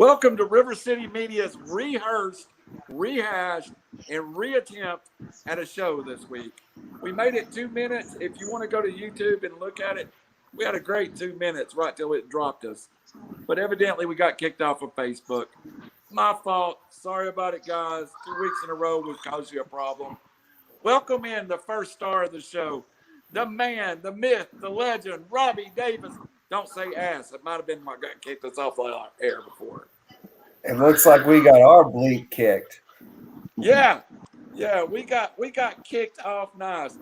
Welcome to RiverCity-Media's rehearsed, rehashed, and reattempt at a show this week. We made it 2 minutes. If you want to go to YouTube and look at it, we had a great 2 minutes right till it dropped us. But evidently we got kicked off of Facebook. My fault. Sorry about it, guys. 2 weeks in a row we've caused you a problem. Welcome in the first star of the show, the man, the myth, the legend, Robbie Davis. Don't say ass. It might have been my guy kicked us off the air before. It looks like we got our bleep kicked. Yeah, we got kicked off nice.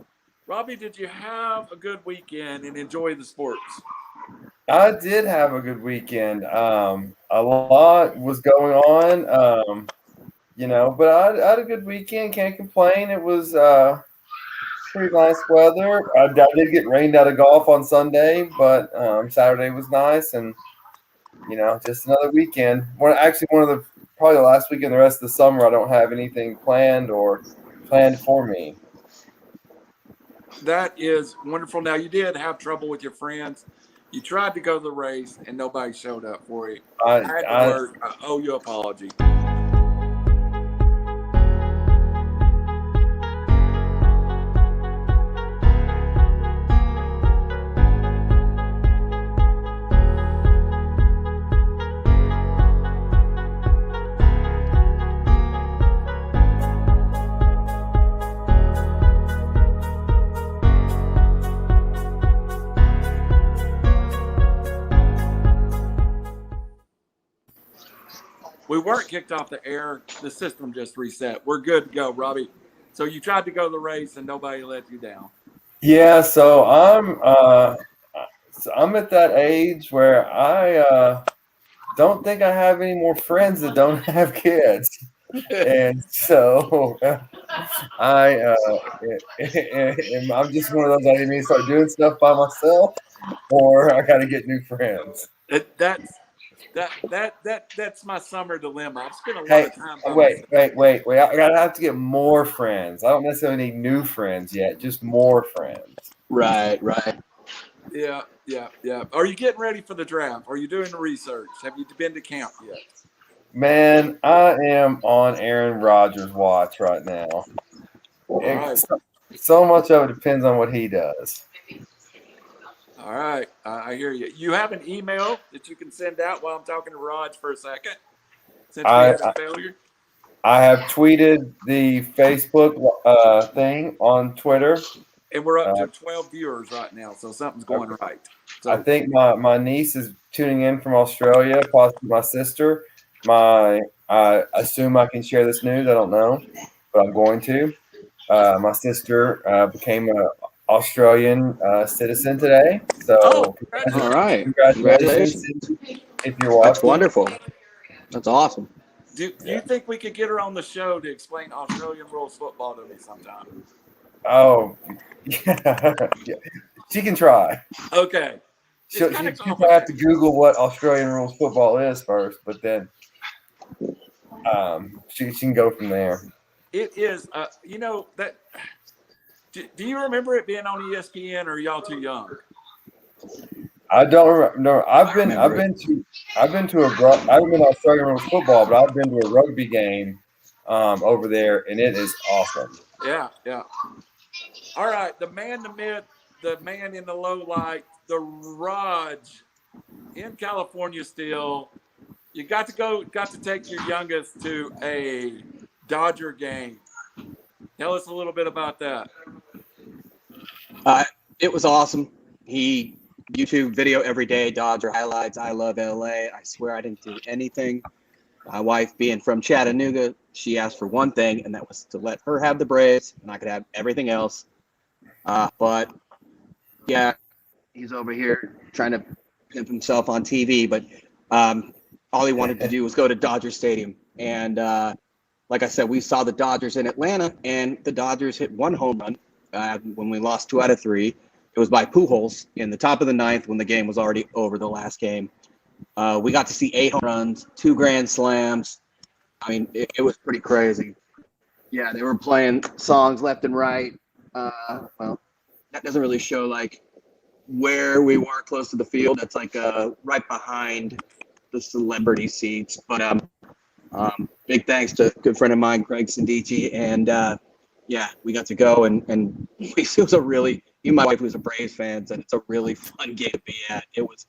Robbie, did you have a good weekend and enjoy the sports? I did have a good weekend. A lot was going on, but I had a good weekend. Can't complain. It was pretty nice weather. I did get rained out of golf on Sunday, but Saturday was nice, and just another weekend. One of probably the last weekend the rest of the summer. I don't have anything planned for me. That is wonderful. Now, you did have trouble with your friends. You tried to go to the race, and nobody showed up for you. I had to work. I owe you an apology. We weren't kicked off the air. The system just reset. We're good to go, Robbie. So you tried to go to the race and nobody let you down. Yeah, so I'm at that age where I don't think I have any more friends that don't have kids, and so I'm just one of those. I either need to start doing stuff by myself, or I got to get new friends. That's my summer dilemma. I've spent a lot of time. Wait. I gotta have to get more friends. I don't necessarily need new friends yet, just more friends. Right. Yeah. Are you getting ready for the draft? Are you doing the research? Have you been to camp yet? Man, I am on Aaron Rodgers' watch right now. Right. So much of it depends on what he does. All right, I hear you. You have an email that you can send out while I'm talking to Raj for a second, since we had a failure? I have tweeted the Facebook thing on Twitter. And we're up to 12 viewers right now, so something's going right. So, I think my niece is tuning in from Australia, possibly my sister. I assume I can share this news. I don't know, but I'm going to. My sister became a Australian citizen today. So, all right. Congratulations. If you're watching. That's wonderful. That's awesome. Do you think we could get her on the show to explain Australian rules football to me sometime? Oh, yeah. She can try. Okay. She'll have to Google what Australian rules football is first, but then she can go from there. It is, that. Do you remember it being on ESPN, or are y'all too young? I don't remember. No, I've been to Australian rules football, but I've been to a rugby game over there, and it is awesome. Yeah. All right, the man, the myth, the man in the low light, the Raj in California still. You got to take your youngest to a Dodger game. Tell us a little bit about that. It was awesome. He YouTube video every day, Dodger highlights. I love LA. I swear I didn't do anything. My wife, being from Chattanooga, she asked for one thing, and that was to let her have the Braves, and I could have everything else. But yeah, he's over here trying to pimp himself on TV. But all he wanted to do was go to Dodger Stadium, and like I said, we saw the Dodgers in Atlanta, and the Dodgers hit one home run when we lost 2 out of 3. It was by Pujols in the top of the 9th when the game was already over, the last game. We got to see 8 home runs, 2 grand slams. I mean, it was pretty crazy. Yeah, they were playing songs left and right. Well, that doesn't really show like where we were close to the field. That's like right behind the celebrity seats. But big thanks to a good friend of mine, Greg Sindici, and yeah, we got to go and it was a really. Even my wife was a Braves fan, and it's a really fun game to be at. It was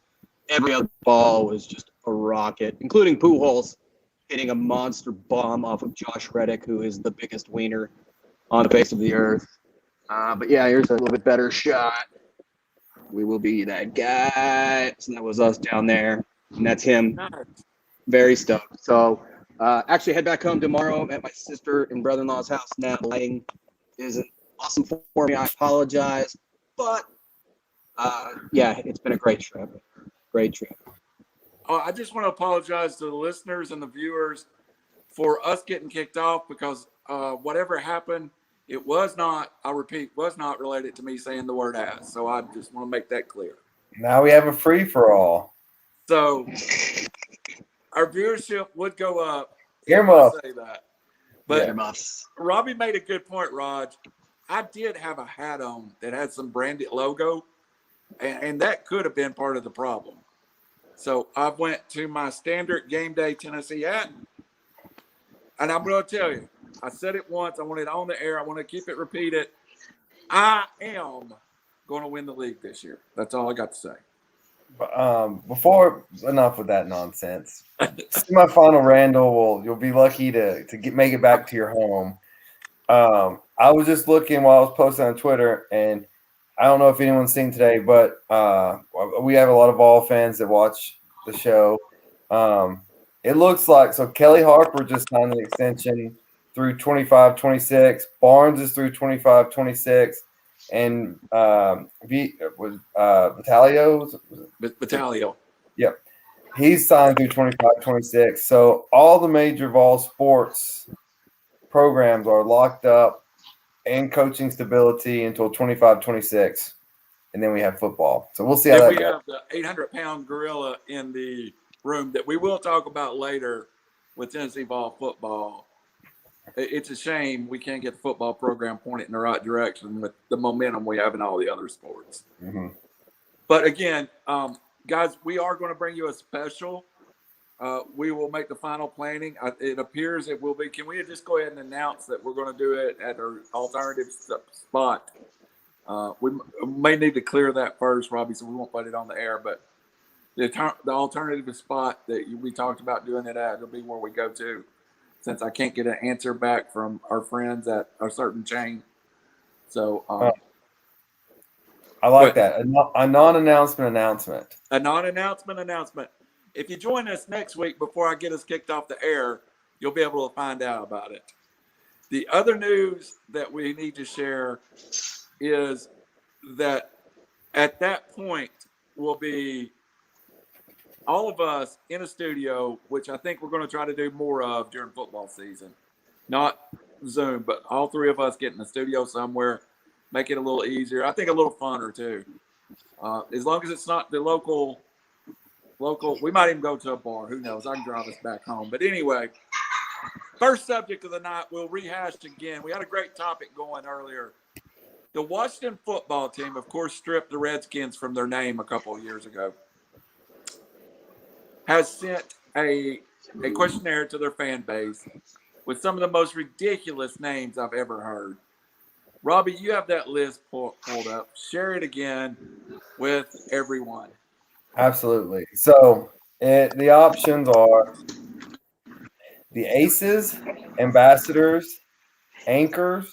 every other ball was just a rocket, including Pujols hitting a monster bomb off of Josh Reddick, who is the biggest wiener on the face of the earth. But yeah, here's a little bit better shot. We will be that guy. So that was us down there, and that's him. Nice. Very stoked. So actually head back home tomorrow. I'm at my sister and brother-in-law's house now. Lighting isn't awesome for me. I apologize. But yeah, it's been a great trip. Great trip. I just want to apologize to the listeners and the viewers for us getting kicked off because whatever happened, it was not, I repeat, was not related to me saying the word ass. So I just want to make that clear. Now we have a free-for-all. So our viewership would go up if Earmuffs. I say that. But Yeah. Robbie made a good point, Raj. I did have a hat on that had some branded logo, and that could have been part of the problem. So I went to my standard game day Tennessee hat, and I'm going to tell you, I said it once. I want it on the air. I want to keep it repeated. I am going to win the league this year. That's all I got to say. Before enough with that nonsense. Semifinal Randall you'll be lucky to make it back to your home. I was just looking while I was posting on Twitter, and I don't know if anyone's seen today, but we have a lot of ball fans that watch the show. It looks like Kelly Harper just signed an extension through 25-26. Barnes is through 25-26, and Battaglio. Yep. He's signed through 25-26. So all the major Vol sports programs are locked up and coaching stability until 25-26. And then we have football. So we'll see how that goes. We have the 800-pound gorilla in the room that we will talk about later with Tennessee Vol football. It's a shame we can't get the football program pointed in the right direction with the momentum we have in all the other sports. Mm-hmm. But again, guys, we are going to bring you a special. We will make the final planning. It appears it will be. Can we just go ahead and announce that we're going to do it at our alternative spot? We may need to clear that first, Robbie, so we won't put it on the air. But the alternative spot that we talked about doing it at will be where we go to, since I can't get an answer back from our friends at a certain chain. So I like that. A non-announcement announcement. A non-announcement announcement. If you join us next week before I get us kicked off the air, you'll be able to find out about it. The other news that we need to share is that at that point will be all of us in a studio, which I think we're going to try to do more of during football season. Not Zoom, but all three of us get in the studio somewhere, make it a little easier. I think a little funner too. As long as it's not the local, we might even go to a bar. Who knows? I can drive us back home. But anyway, first subject of the night, we'll rehash again. We had a great topic going earlier. The Washington football team, of course, stripped the Redskins from their name a couple of years ago, has sent a questionnaire to their fan base with some of the most ridiculous names I've ever heard. Robbie, you have that list pulled up. Share it again with everyone. Absolutely. So the options are the Aces, Ambassadors, Anchors,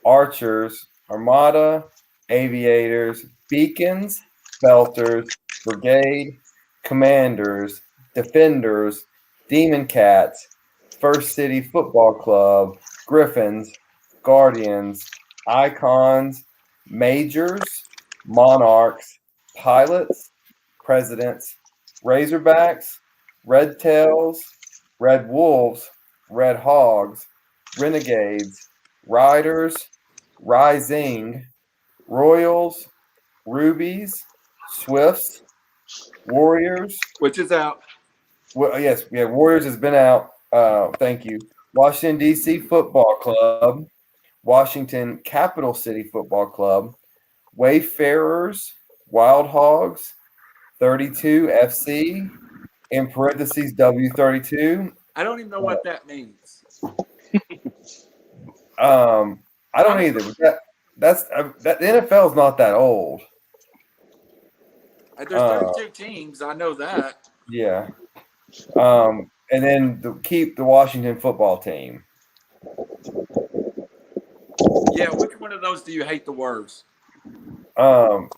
Archers, Armada, Aviators, Beacons, Belters, Brigade, Commanders, Defenders, Demon Cats, First City Football Club, Griffins, Guardians, Icons, Majors, Monarchs, Pilots, Presidents, Razorbacks, Red Tails, Red Wolves, Red Hogs, Renegades, Riders, Rising, Royals, Rubies, Swifts, Warriors. Which is out. Well, yes, yeah, Warriors has been out. Thank you. Washington, D.C. Football Club, Washington Capital City Football Club, Wayfarers, Wild Hogs, 32 FC, in parentheses W32. I don't even know what that means. I don't either. But that the NFL is not that old. There's 32 teams. I know that. Yeah. And then keep the Washington football team. Yeah, which one of those do you hate the worst? The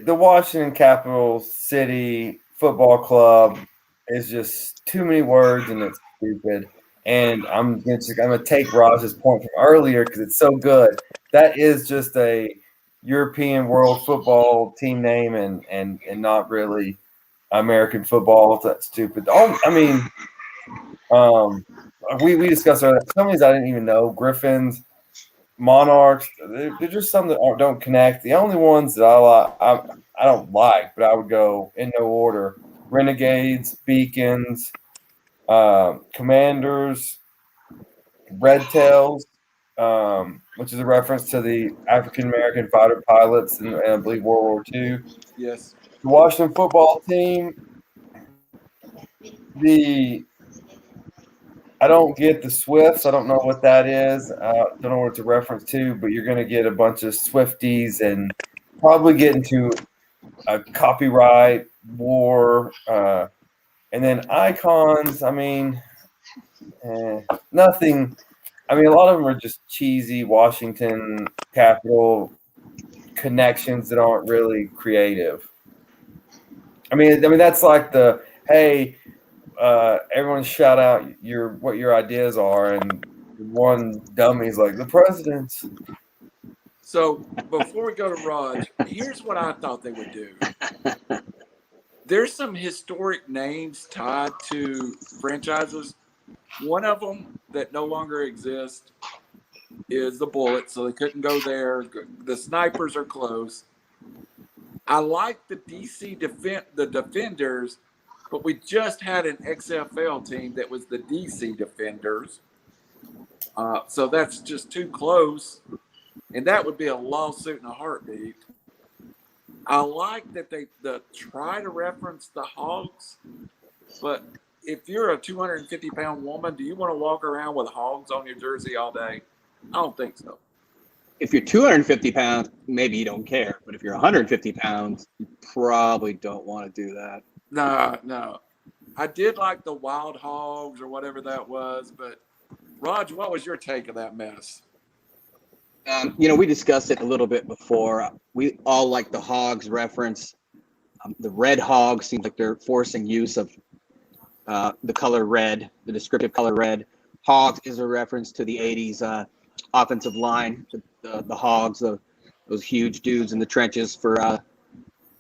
Washington Capitals City Football Club is just too many words and it's stupid. And I'm gonna take Raj's point from earlier because it's so good. That is just a European World Football team name and not really American football. That's stupid. We discussed some of these I didn't even know. Griffins, Monarchs, they're just some that don't connect. The only ones that I don't like, but I would go in no order: Renegades, Beacons, Commanders, Red Tails, which is a reference to the African American fighter pilots in I believe World War II. Yes. The Washington football team. I don't get the Swifts. I don't know what that is. Don't know what it's a reference to, but you're going to get a bunch of Swifties and probably get into a copyright war. And then icons, nothing. A lot of them are just cheesy Washington Capitol connections that aren't really creative. That's like the, hey, everyone shout out what your ideas are, and one dummy's like the president's. So before we go to Raj, here's what I thought they would do. There's some historic names tied to franchises. One of them that no longer exists is the Bullets, so they couldn't go there. The Snipers are close. I like the DC Defenders, but we just had an XFL team that was the DC Defenders. So that's just too close. And that would be a lawsuit in a heartbeat. I like that they try to reference the Hogs, but if you're a 250-pound woman, do you want to walk around with Hogs on your jersey all day? I don't think so. If you're 250 pounds, maybe you don't care. But if you're 150 pounds, you probably don't want to do that. No. I did like the Wild Hogs or whatever that was, but Raj, what was your take of that mess? We discussed it a little bit before. We all like the Hogs reference. The red Hogs seems like they're forcing use of the color red, the descriptive color red. Hogs is a reference to the 80s offensive line, the Hogs, those huge dudes in the trenches for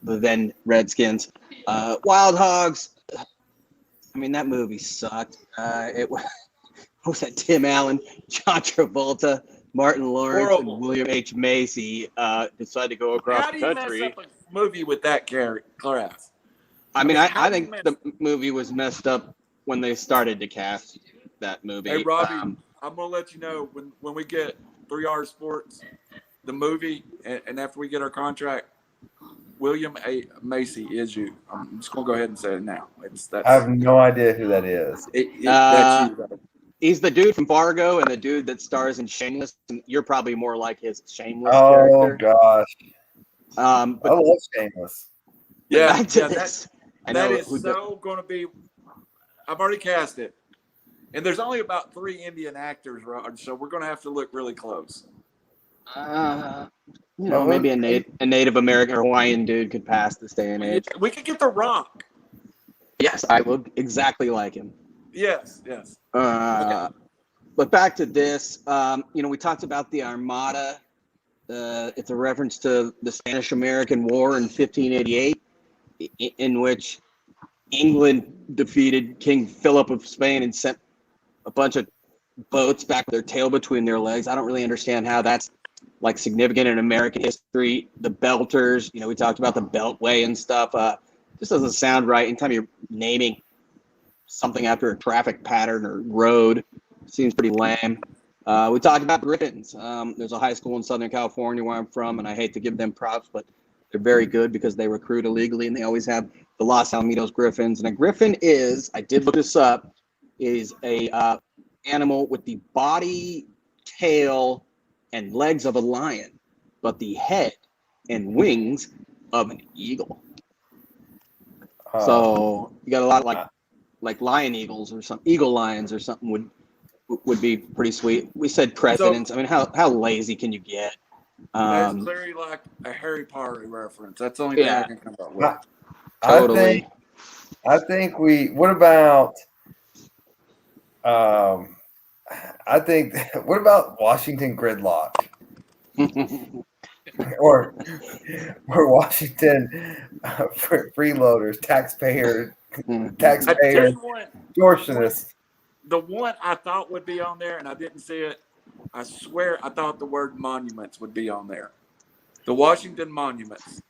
the then Redskins. Wild Hogs, that movie sucked. It was that Tim Allen, John Travolta, Martin Lawrence, Horrible. and William H. Macy decided to go across How do the you country. mess up a movie with that class? I think the movie was messed up when they started to cast that movie. Hey, Robbie, I'm going to let you know when we get 3 Hour Sports, the movie, and after we get our contract, William A. Macy is you. I'm just going to go ahead and say it now. I have no idea who that is. That's you, right? He's the dude from Fargo and the dude that stars in Shameless. And you're probably more like his Shameless character. character. Gosh. But I love Shameless. Yeah, that is so going to be. I've already cast it, and there's only about 3 Indian actors, Rod, so we're going to have to look really close. Maybe a Native American or Hawaiian dude could pass this day and age. We could get The Rock. Yes, I look exactly like him. Yes. Okay. But back to this, we talked about the Armada. It's a reference to the Spanish-American War in 1588, in which England defeated King Philip of Spain and sent a bunch of boats back with their tail between their legs. I don't really understand how that's significant in American history. The Belters, we talked about the Beltway and stuff. Just doesn't sound right. Anytime you're naming something after a traffic pattern or road, seems pretty lame. We talked about Griffins. There's a high school in Southern California where I'm from, and I hate to give them props, but They're very good because they recruit illegally, and they always have the Los Alamitos Griffins. And a griffin is, I did look this up, is a animal with the body, tail, and legs of a lion, but the head and wings of an eagle. So you got a lot of like lion eagles or something, eagle lions or something would be pretty sweet. We said presidents. So, I mean, how lazy can you get? That's clearly like a Harry Potter reference. That's the only thing I can come up with. Totally. I think we. What about? I think. What about Washington Gridlock or Washington freeloaders, taxpayer I tell you what, extortionists? the one I thought would be on there, and I didn't see it. I swear, I thought the word monuments would be on there. The Washington Monuments.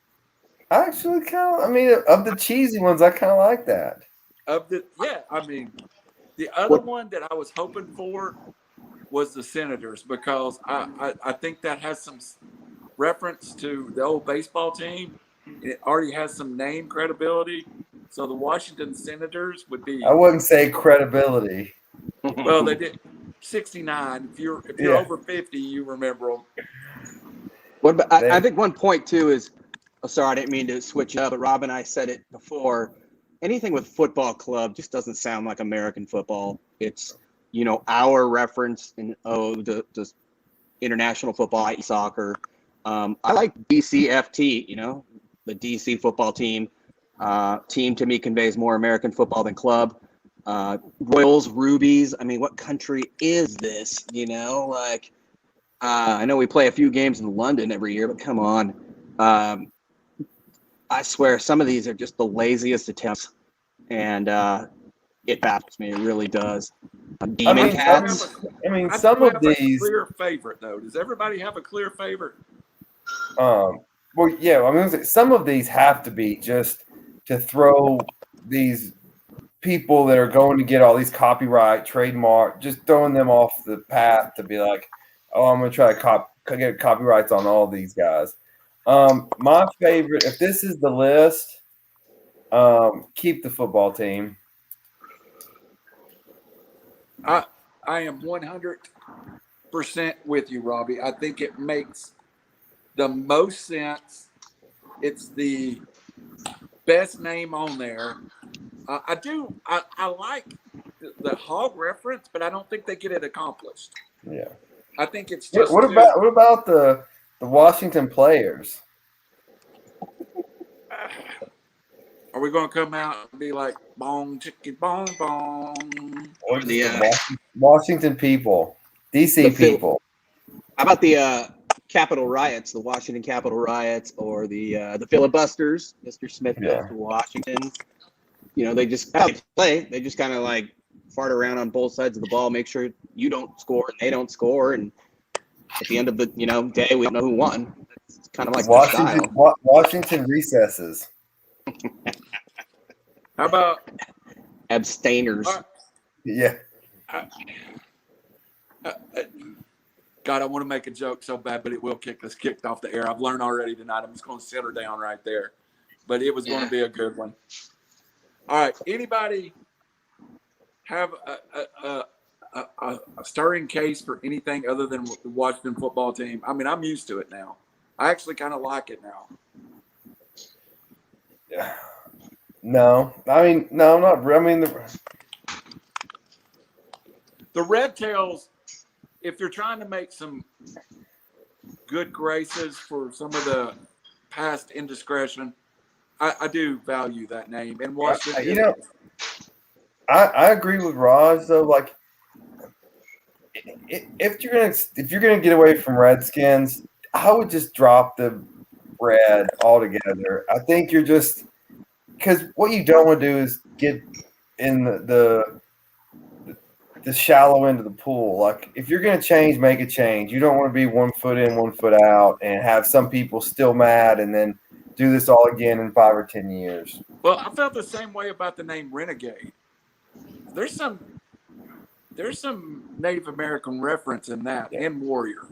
Actually, I mean, of the cheesy ones, I kind of like that. The other one that I was hoping for was the Senators, because I think that has some reference to the old baseball team. It already has some name credibility. So the Washington Senators would be. I wouldn't say credibility. Well, they did 69. If you're over 50, you remember them. What about, I think one point too is, sorry, I didn't mean to switch up, but Rob and I said it before. Anything with football club just doesn't sound like American football. It's, our reference in the international football, i.e. soccer. I like DCFT, the DC football team. Team to me conveys more American football than club. Royals, Rubies. I mean, what country is this? I know we play a few games in London every year, but come on. I swear some of these are just the laziest attempts, and it baffles me. It really does. Demon Cats. Some of these. A clear favorite, though. Does everybody have a clear favorite? Well, yeah. Some of these have to be just to throw these people that are going to get all these copyright, trademark, just throwing them off the path to be like, oh, I'm going to try to get copyrights on all these guys. My favorite, if this is the list, keep the football team. I am 100% with you, Robbie. I think it makes the most sense. It's the best name on there. I like the hog reference, but I don't think they get it accomplished. Yeah. I think it's just. What about the Washington Players? Are we going to come out and be like, bong, chicken, bong, bong? Or the Washington people, DC people. How about the Capitol riots, the Washington Capitol riots, or the filibusters? Mr. Smith goes to Washington. They just play. They just kind of like fart around on both sides of the ball, make sure you don't score and they don't score, and at the end of the day, we don't know who won. It's kind of like Washington recesses. How about abstainers? Yeah. God, I want to make a joke so bad, but it will kick us kicked off the air. I've learned already tonight. I'm just going to sit her down right there. But it was going to be a good one. All right. Anybody have a stirring case for anything other than the Washington football team? I mean, I'm used to it now. I actually kind of like it now. Yeah. No, I'm not. I mean, the Red Tails, if you're trying to make some good graces for some of the past indiscretion, I do value that name. And Washington, I agree with Raj though. Like, if you're gonna get away from Redskins, I would just drop the red altogether. I think you're just because what you don't want to do is get in the shallow end of the pool. Like, if you're gonna change, make a change. You don't want to be 1 foot in, 1 foot out, and have some people still mad, and then do this all again in 5 or 10 years. Well, I felt the same way about the name Renegade. There's some Native American reference in that, and warrior.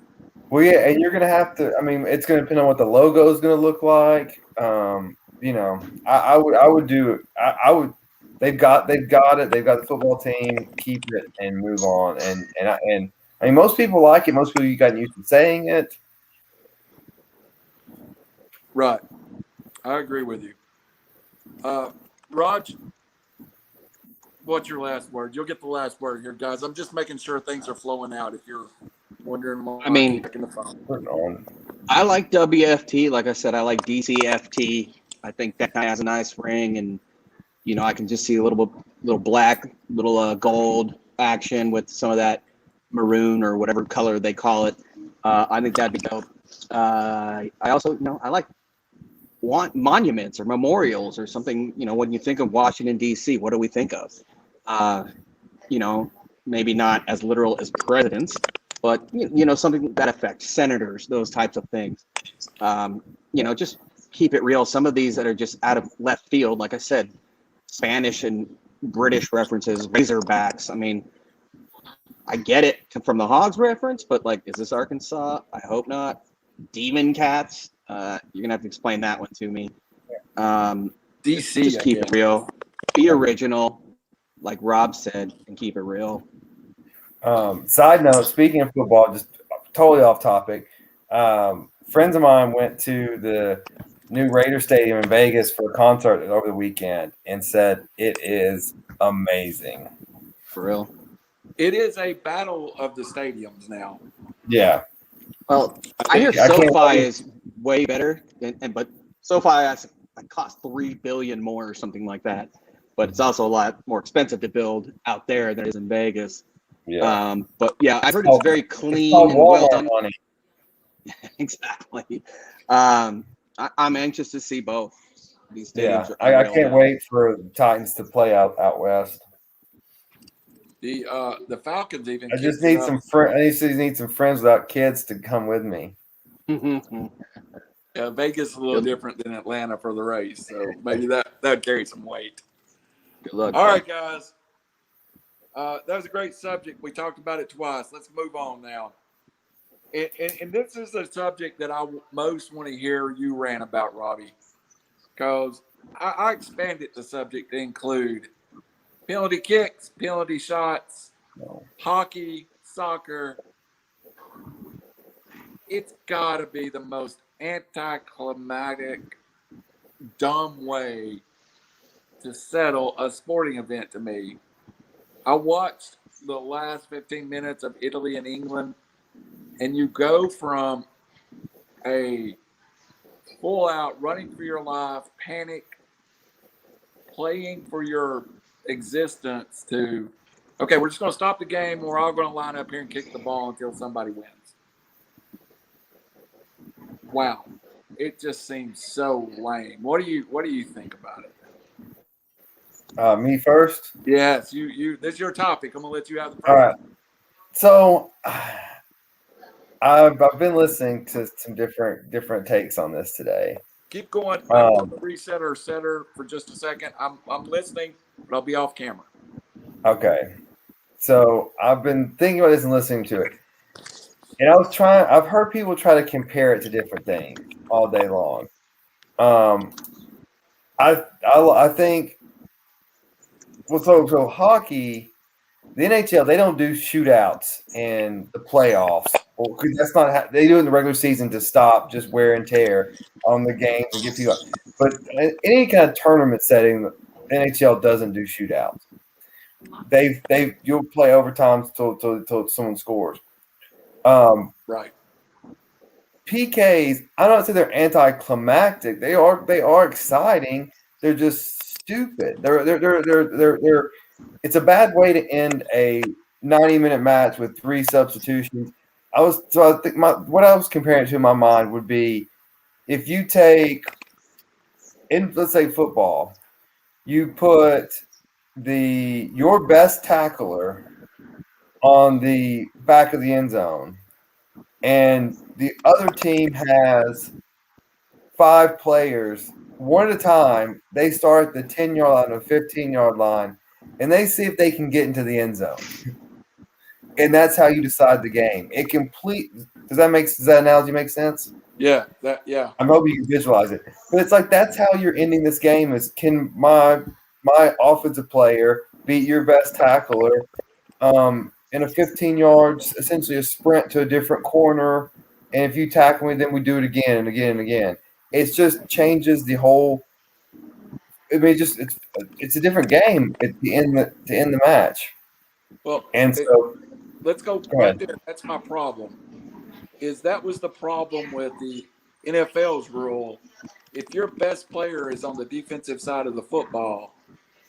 Well, yeah, and you're gonna have to. I mean, it's gonna depend on what the logo is gonna look like. I would do. I would. They've got it. They've got the football team. Keep it and move on. And I mean, most people like it. Most people you got used to saying it. Right. I agree with you. Raj, what's your last word? You'll get the last word here, guys. I'm just making sure things are flowing out. If you're wondering why I mean, keep checking the phone. Put it on. I like WFT. Like I said, I like DCFT. I think that has a nice ring, and I can just see a little black, little gold action with some of that maroon or whatever color they call it. I think that'd be dope. I also, I like monuments or memorials or something. When you think of Washington D.C., what do we think of? Maybe not as literal as presidents, but something that affects senators, those types of things. Just keep it real. Some of these that are just out of left field, like I said, Spanish and British references, Razorbacks. I mean, I get it from the Hogs reference, but is this Arkansas? I hope not. Demon Cats. You're gonna have to explain that one to me. DC. Just keep it real. Be original, like Rob said, and keep it real. Side note: speaking of football, just totally off topic. Friends of mine went to the new Raider Stadium in Vegas for a concert over the weekend and said it is amazing. For real. It is a battle of the stadiums now. Yeah. Well, I hear SoFi is way better, but SoFi cost $3 billion more or something like that. But it's also a lot more expensive to build out there than it is in Vegas. Yeah. But yeah, I've heard it's very clean and well done. Money. Exactly. I'm anxious to see both these stadiums. Yeah, I can't wait for the Titans to play out west. The Falcons even. I just need some friends. I need some friends without kids to come with me. Yeah, Vegas is a little different than Atlanta for the race, so maybe that carries some weight. Good luck. All right, guys. That was a great subject. We talked about it twice. Let's move on now. And this is a subject that I most want to hear you rant about, Robbie, because I expanded the subject to include penalty kicks, penalty shots, hockey, soccer. It's got to be the most anticlimactic, dumb way to settle a sporting event to me. I watched the last 15 minutes of Italy and England, and you go from a full-out running for your life, panic, playing for your existence to, okay, we're just going to stop the game. We're all going to line up here and kick the ball until somebody wins. Wow, it just seems so lame. What do you think about it? Me first. Yes, you. This is your topic. I'm gonna let you have the first. All right. So I've been listening to some different takes on this today. Keep going. I'm going to reset or setter for just a second. I'm listening, but I'll be off camera. Okay. So I've been thinking about this and listening to it. And I've heard people try to compare it to different things all day long. I think, well, so hockey, the NHL, they don't do shootouts in the playoffs. Well, because that's not they do it in the regular season to stop just wear and tear on the games and get people. But in any kind of tournament setting, the NHL doesn't do shootouts. You'll play overtime till someone scores. Right. PKs, I don't say they're anticlimactic. They are exciting. They're just stupid. They're it's a bad way to end a 90-minute match with 3 substitutions. I think what I was comparing it to in my mind would be if you take let's say football, you put your best tackler on the back of the end zone, and the other team has 5 players. One at a time, they start at the 10-yard line or 15-yard line, and they see if they can get into the end zone. and that's how you decide the game. Does that analogy make sense? Yeah. I'm hoping you can visualize it. But it's like that's how you're ending this game is can my offensive player beat your best tackler in a 15 yards, essentially a sprint to a different corner. And if you tackle me, then we do it again and again and again. It just changes the whole. I mean, it's a different game at the end to end the match. Well, And so, let's go right there. That's my problem. That was the problem with the NFL's rule. If your best player is on the defensive side of the football,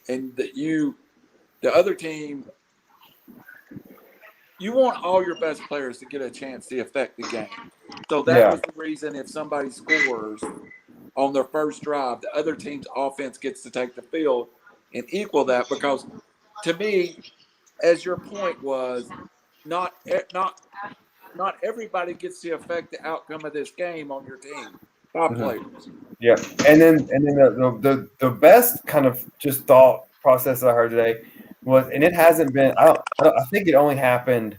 and the other team, you want all your best players to get a chance to affect the game. So that was the reason if somebody scores on their first drive, the other team's offense gets to take the field and equal that. Because to me, as your point was, not everybody gets to affect the outcome of this game on your team. 5 players. Yeah, and then the best kind of just thought process I heard today was, and it hasn't been. I think it only happened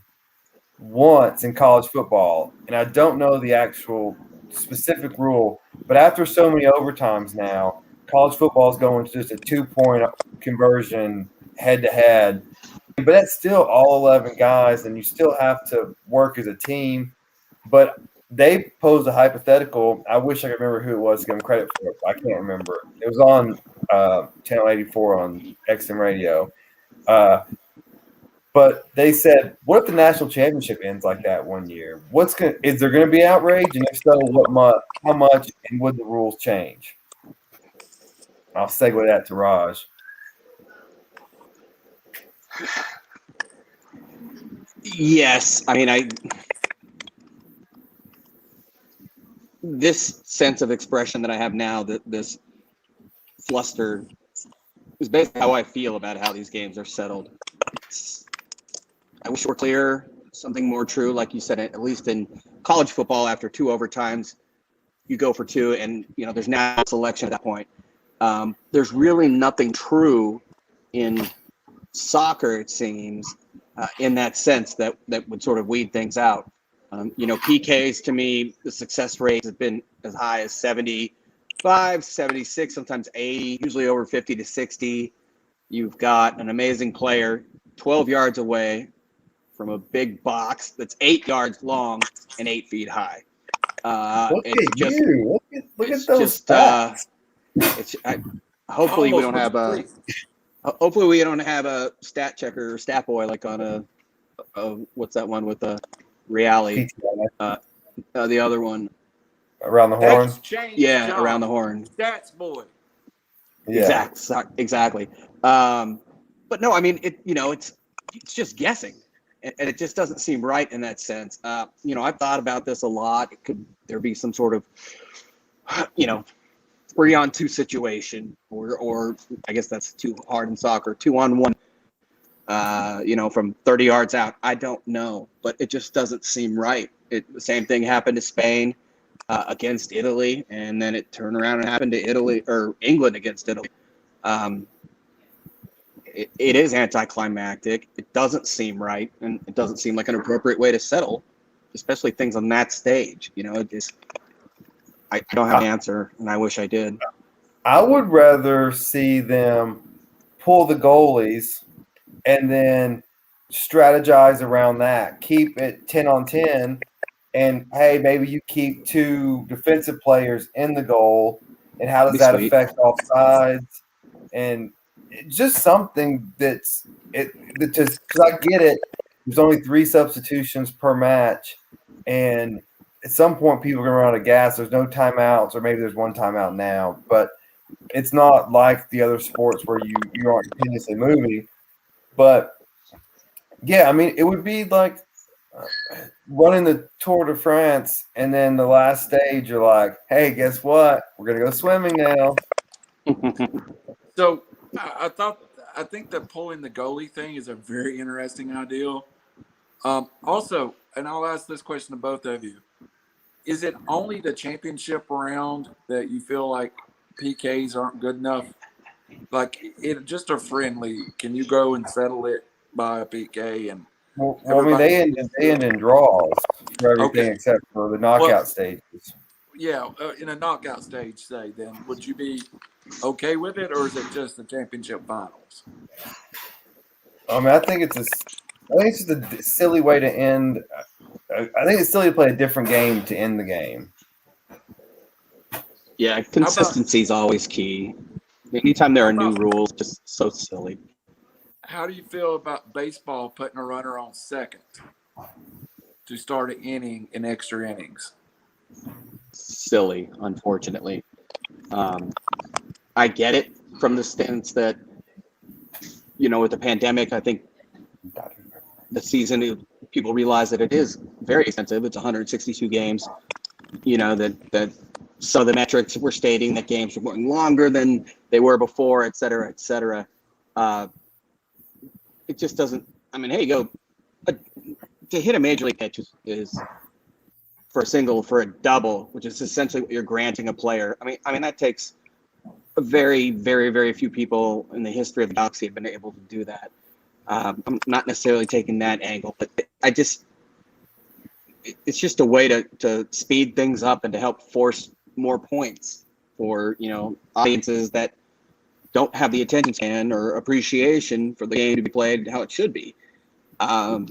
once in college football, and I don't know the actual specific rule, but after so many overtimes now, college football is going to just a 2-point conversion head to head. But that's still all 11 guys, and you still have to work as a team. But they posed a hypothetical. I wish I could remember who it was to give them credit for it. I can't remember. It was on Channel 84 on XM Radio. But they said, what if the national championship ends like that one year? Is there going to be outrage? And if so, how much, and would the rules change? I'll segue that to Raj. Yes, I mean, this sense of expression that I have now, that this fluster, is basically how I feel about how these games are settled. I wish it were clear, something more true, like you said. At least in college football, after 2 overtimes, you go for 2, and there's now selection at that point. There's really nothing true in soccer, it seems, in that sense that would sort of weed things out. PKs, to me, the success rate has been as high as 75, 76, sometimes 80, usually over 50 to 60. You've got an amazing player 12 yards away from a big box that's 8 yards long and 8 feet high. Look at those stats. Hopefully we don't have a stat checker or stat boy like on what's that one with the reality? The other one. Around the horn? Yeah, around the horn. Stats boy. Yeah. Exactly. But no, I mean, it's just guessing. And it just doesn't seem right in that sense. I've thought about this a lot. Could there be some sort of, 3-on-2 situation, or I guess that's too hard in soccer, 2-on-1, from 30 yards out. I don't know, but it just doesn't seem right. The same thing happened to Spain against Italy, and then it turned around and happened to England against Italy. It is anticlimactic. It doesn't seem right, and it doesn't seem like an appropriate way to settle, especially things on that stage. I don't have an answer, and I wish I did. I would rather see them pull the goalies and then strategize around that. Keep it 10-on-10, and hey, maybe you keep 2 defensive players in the goal, and how does that affect offsides? And just something because I get it. There's only 3 substitutions per match, and at some point people are going to run out of gas. There's no timeouts, or maybe there's 1 timeout now, but it's not like the other sports where you aren't continuously moving. But yeah, I mean, it would be like running the Tour de France, and then the last stage you're like, hey, guess what? We're going to go swimming now. So I think that pulling the goalie thing is a very interesting idea. Also, and I'll ask this question to both of you: is it only the championship round that you feel like PKs aren't good enough? Like, it just a friendly, can you go and settle it by a PK? And Well, I mean, they end in draws for everything Okay. except for the knockout stages. Yeah, in a knockout stage, say, then would you be okay with it, or is it just the championship finals? I mean, I think it's just a silly way to end. I think it's silly to play a different game to end the game. Yeah, consistency is always key. Anytime there are new rules, just so silly. How do you feel about baseball putting a runner on second to start an inning in extra innings? Silly, unfortunately. I get it from the stance that, with the pandemic, I think the season, people realize that it is very expensive. It's 162 games. That some of the metrics were stating that games were going longer than they were before, et cetera, et cetera. It just doesn't. I mean, hey, to hit a major league pitch is for a single, for a double, which is essentially what you're granting a player. I mean that takes a very, very, very few people in the history of the Galaxy have been able to do that. I'm not necessarily taking that angle, but it's just a way to speed things up and to help force more points for audiences that don't have the attention span or appreciation for the game to be played how it should be. I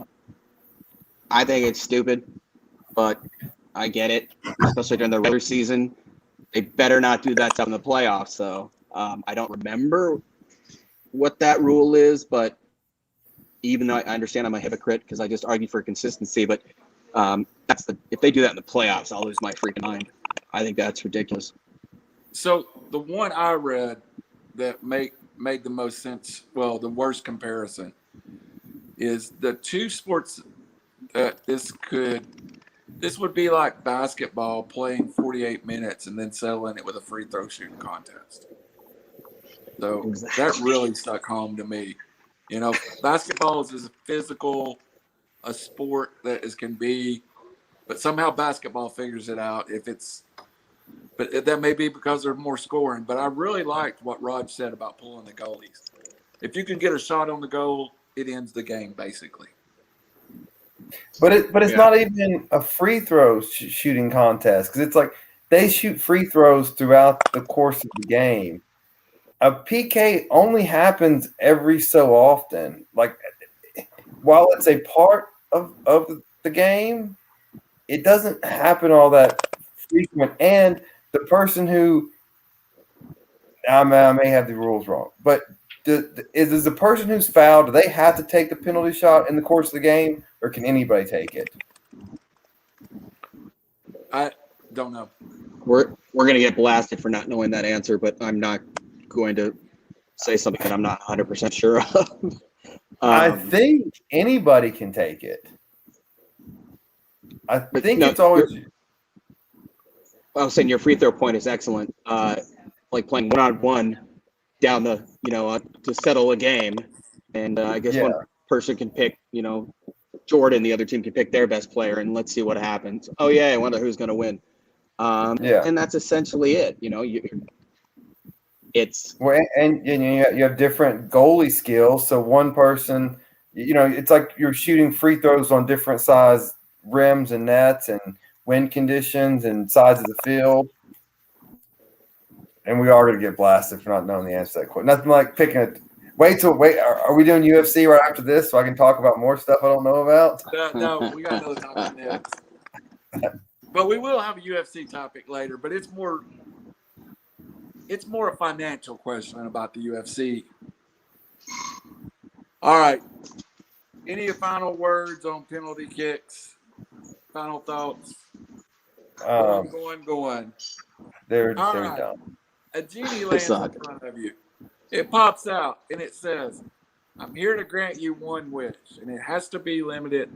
think it's stupid, but I get it, especially during the regular season. They better not do that stuff in the playoffs. So I don't remember what that rule is, but even though I understand I'm a hypocrite because I just argue for consistency, but if they do that in the playoffs, I'll lose my freaking mind. I think that's ridiculous. So the one I read that made the most sense, well, the worst comparison, is the two sports that this would be like basketball playing 48 minutes and then settling it with a free throw shooting contest. So Exactly. That really stuck home to me. Basketball is as physical a sport that as can be, but somehow basketball figures it out. But that may be because there's more scoring. But I really liked what Rod said about pulling the goalies. If you can get a shot on the goal, it ends the game basically. But it's not even a free throw shooting contest because it's like they shoot free throws throughout the course of the game. A PK only happens every so often. Like while it's a part of the game, it doesn't happen all that frequent. And the person who I may have the rules wrong, but is the person who's fouled, do they have to take the penalty shot in the course of the game, or can anybody take it? I don't know. We're going to get blasted for not knowing that answer, but I'm not going to say something that I'm not 100% sure of. I think anybody can take it. I think it's always. I was saying your free throw point is excellent. Like playing 1-on-1 down the, to settle a game. And I guess one person can pick, Jordan, the other team can pick their best player, and let's see what happens. Oh, yeah, I wonder who's going to win. And that's essentially it. It's and you have different goalie skills. So one person, it's like you're shooting free throws on different size rims and nets and wind conditions and size of the field. And we are going to get blasted for not knowing the answer to that question. Nothing like picking a. Wait. Are we doing UFC right after this so I can talk about more stuff I don't know about? No, we got another topic next. But we will have a UFC topic later. But it's more a financial question about the UFC. All right. Any final words on penalty kicks? Final thoughts? Going. They're right. dumb. A genie lands in front of you. It pops out and it says, "I'm here to grant you one wish, and it has to be limited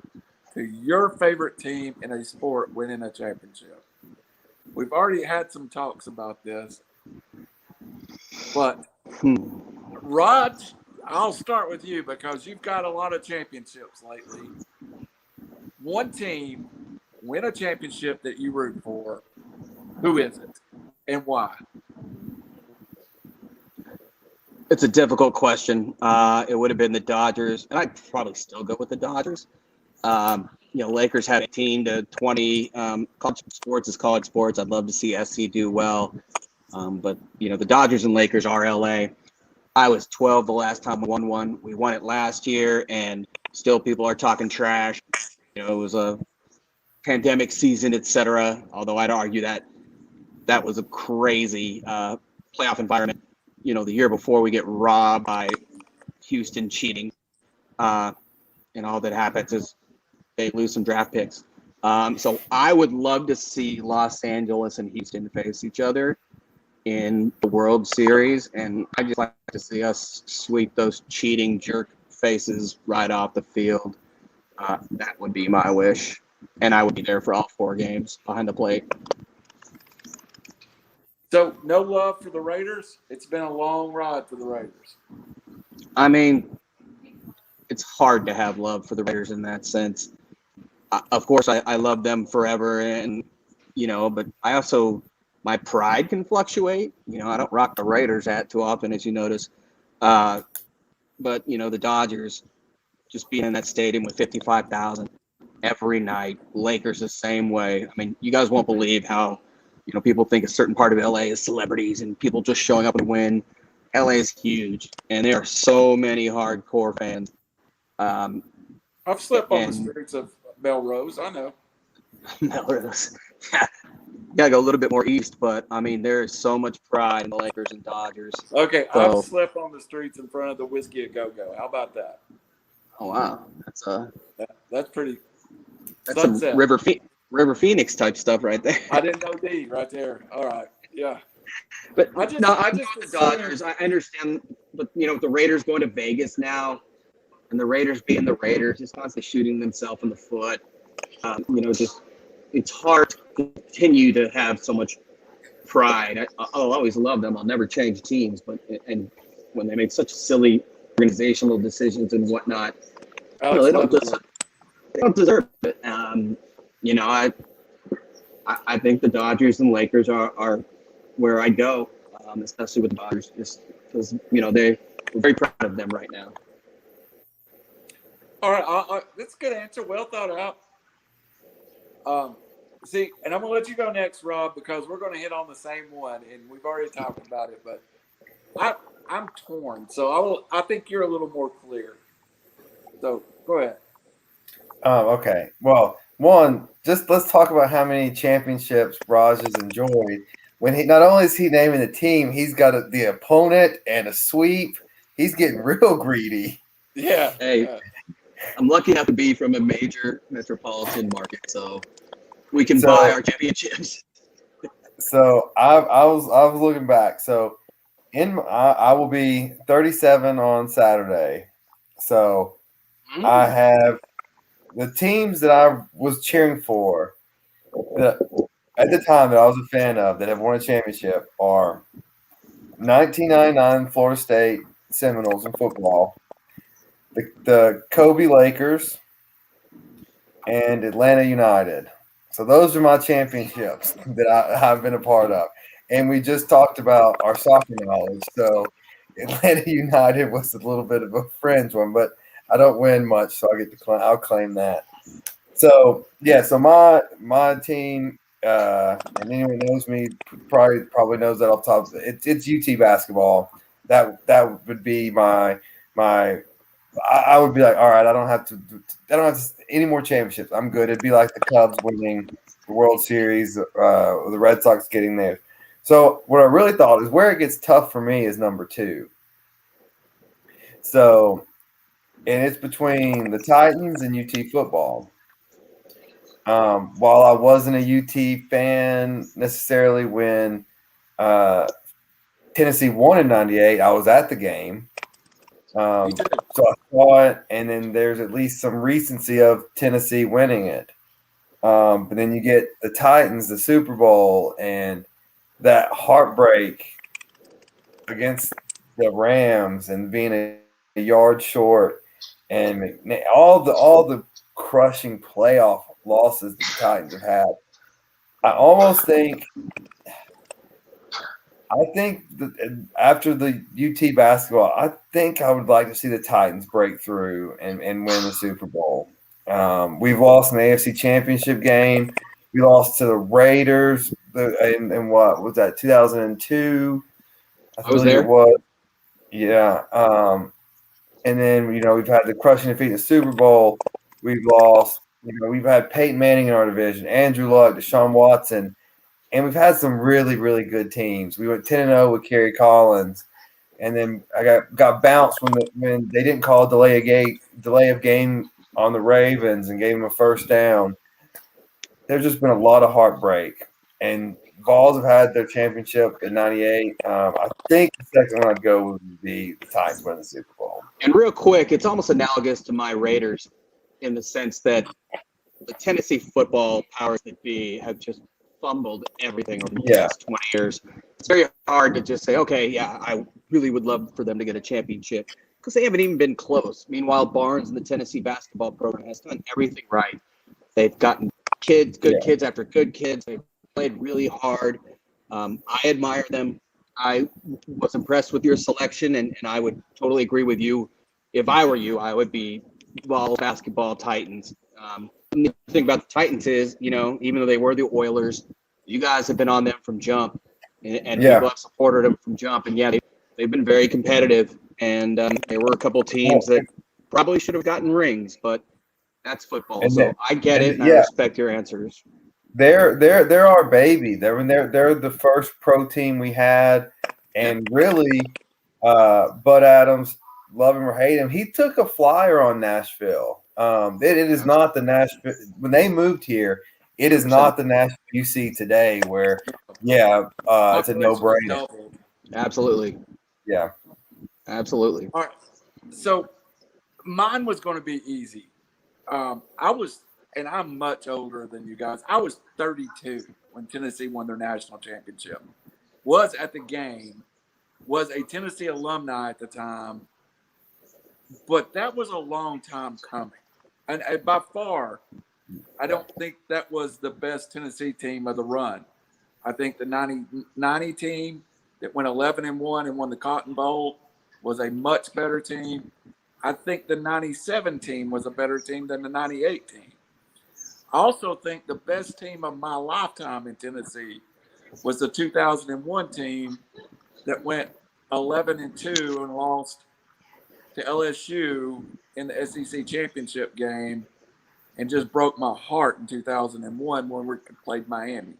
to your favorite team in a sport winning a championship." We've already had some talks about this, but Rod, I'll start with you because you've got a lot of championships lately. One team win a championship that you root for. Who is it and why? It's a difficult question. It would have been the Dodgers, and I'd probably still go with the Dodgers. Lakers had 18 to 20. College sports is college sports. I'd love to see SC do well. But the Dodgers and Lakers are LA. I was 12 the last time we won one. We won it last year, and still people are talking trash. It was a pandemic season, etc. Although I'd argue that was a crazy playoff environment. The year before we get robbed by Houston cheating, and all that happens is they lose some draft picks. So I would love to see Los Angeles and Houston face each other in the World Series, and I just like to see us sweep those cheating jerk faces right off the field. That would be my wish, and I would be there for all 4 games behind the plate. So, no love for the Raiders? It's been a long ride for the Raiders. I mean, it's hard to have love for the Raiders in that sense. Of course, I love them forever, and but I also, my pride can fluctuate. I don't rock the Raiders hat too often, as you notice. But the Dodgers, just being in that stadium with 55,000 every night. Lakers the same way. I mean, you guys won't believe how people think a certain part of LA is celebrities and people just showing up and win. LA is huge, and there are so many hardcore fans. I've slept on the streets of Melrose. I know. Melrose. You gotta go a little bit more east, but I mean, there's so much pride in the Lakers and Dodgers. Okay, So, I've slept on the streets in front of the Whiskey a Go-Go. How about that? oh wow, That's pretty. that's some Sunset. River Phoenix type stuff right there. I didn't know D right there. All right, yeah. But I just the Dodgers. I understand, but with the Raiders going to Vegas now, and the Raiders being the Raiders, just constantly shooting themselves in the foot. Just it's hard to continue to have so much pride. I'll always love them. I'll never change teams, but and when they make such silly organizational decisions and whatnot, they don't deserve it. I think the Dodgers and Lakers are where I go, especially with the Dodgers, just because we're very proud of them right now. All right, that's a good answer. Well thought out. See, and I'm gonna let you go next, Rob, because we're gonna hit on the same one, and we've already talked about it. But I'm torn, so I think you're a little more clear. So go ahead. Okay. Well, one, just let's talk about how many championships Raj has enjoyed. When he not only is he naming the team, he's got the opponent and a sweep. He's getting real greedy. Yeah. Hey, yeah. I'm lucky enough to be from a major metropolitan market, so we can buy our championships. So I was looking back. So I will be 37 on Saturday. So I have the teams that I was cheering for that at the time that I was a fan of that have won a championship are 1999 Florida State Seminoles in football, the Kobe Lakers, and Atlanta United. So those are my championships that I've been a part of. And we just talked about our soccer knowledge. So Atlanta United was a little bit of a fringe one, but I don't win much, so I'll claim that. So yeah, so my team, and anyone who knows me probably knows that off the top. It's UT basketball. That would be my. I would be like, all right, I don't have any more championships. I'm good. It'd be like the Cubs winning the World Series, or the Red Sox getting there. So what I really thought is where it gets tough for me is number 2. So, and it's between the Titans and UT football. While I wasn't a UT fan necessarily when Tennessee won in '98, I was at the game. So I saw it, and then there's at least some recency of Tennessee winning it. But then you get the Titans, the Super Bowl, and that heartbreak against the Rams and being a yard short, and all the crushing playoff losses the Titans have had. I think that after the UT basketball, I think I would like to see the Titans break through and win the Super Bowl. We've lost in the AFC Championship game. We lost to the Raiders in what was that, 2002? I I was believe it there. was. Yeah. And then, we've had the crushing defeat in the Super Bowl. We've lost. We've had Peyton Manning in our division, Andrew Luck, Deshaun Watson, and we've had some really, really good teams. We went 10-0 with Kerry Collins, and then I got bounced when they didn't call delay of game on the Ravens and gave them a first down. There's just been a lot of heartbreak, and Vols have had their championship in '98. I think the second one I'd go would be the Titans winning the Super Bowl. And real quick, it's almost analogous to my Raiders in the sense that the Tennessee football powers that be have just fumbled everything over the last 20 years. It's very hard to just say, okay, yeah, I really would love for them to get a championship because they haven't even been close. Meanwhile, Barnes and the Tennessee basketball program has done everything right. They've gotten kids after good kids. They've played really hard. I admire them. I was impressed with your selection, and I would totally agree with you. If I were you, I would be Vols basketball Titans. The thing about the Titans is, even though they were the Oilers, you guys have been on them from jump, and people have supported them from jump. And yeah, they've been very competitive, and there were a couple teams that probably should have gotten rings, but that's football. So I get it, and I respect your answers. They're our baby. They're the first pro team we had, and really, Bud Adams, love him or hate him, he took a flyer on Nashville. It is not the Nashville when they moved here. It is not the Nashville you see today, where it's a no-brainer. Absolutely. Yeah, absolutely. All right, so mine was going to be easy. And I'm much older than you guys. I was 32 when Tennessee won their national championship. Was at the game. Was a Tennessee alumni at the time. But that was a long time coming. And by far, I don't think that was the best Tennessee team of the run. I think the 90 team that went 11-1 and won the Cotton Bowl was a much better team. I think the 97 team was a better team than the 98 team. I also think the best team of my lifetime in Tennessee was the 2001 team that went 11-2 and lost to LSU in the SEC championship game and just broke my heart in 2001 when we played Miami.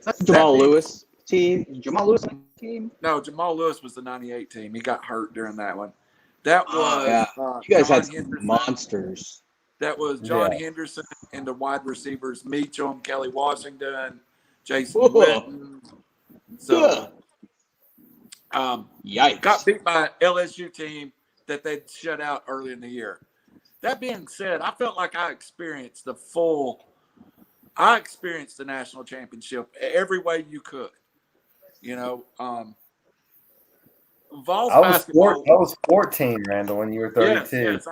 That's Jamal Lewis team. Jamal Lewis team? No, Jamal Lewis was the 98 team. He got hurt during that one. That was you guys John had Henderson. Monsters. That was John Henderson and the wide receivers, Meacham, Kelly Washington, Jason Witten. So, yikes. Got beat by an LSU team that they'd shut out early in the year. That being said, I felt like I experienced the national championship every way you could. Vols basketball. I was 14, Randall, when you were 32. Yes.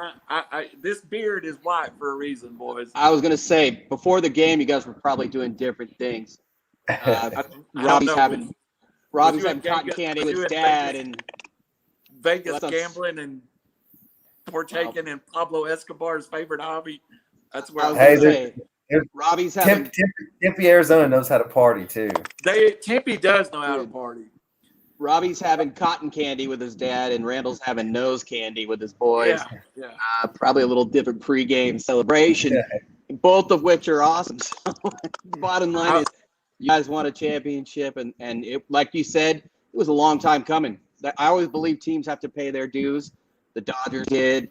This beard is white for a reason, boys. I was gonna say before the game, you guys were probably doing different things. Robbie's having cotton candy with his dad and Vegas gambling and partaking in Pablo Escobar's favorite hobby. That's where I was gonna say. Robbie's having Tempe, Arizona knows how to party too. Tempe does know how to party. Robbie's having cotton candy with his dad, and Randall's having nose candy with his boys. Yeah. Probably a little different pregame celebration, both of which are awesome. So, bottom line is, you guys won a championship, and it, like you said, it was a long time coming. I always believe teams have to pay their dues. The Dodgers did,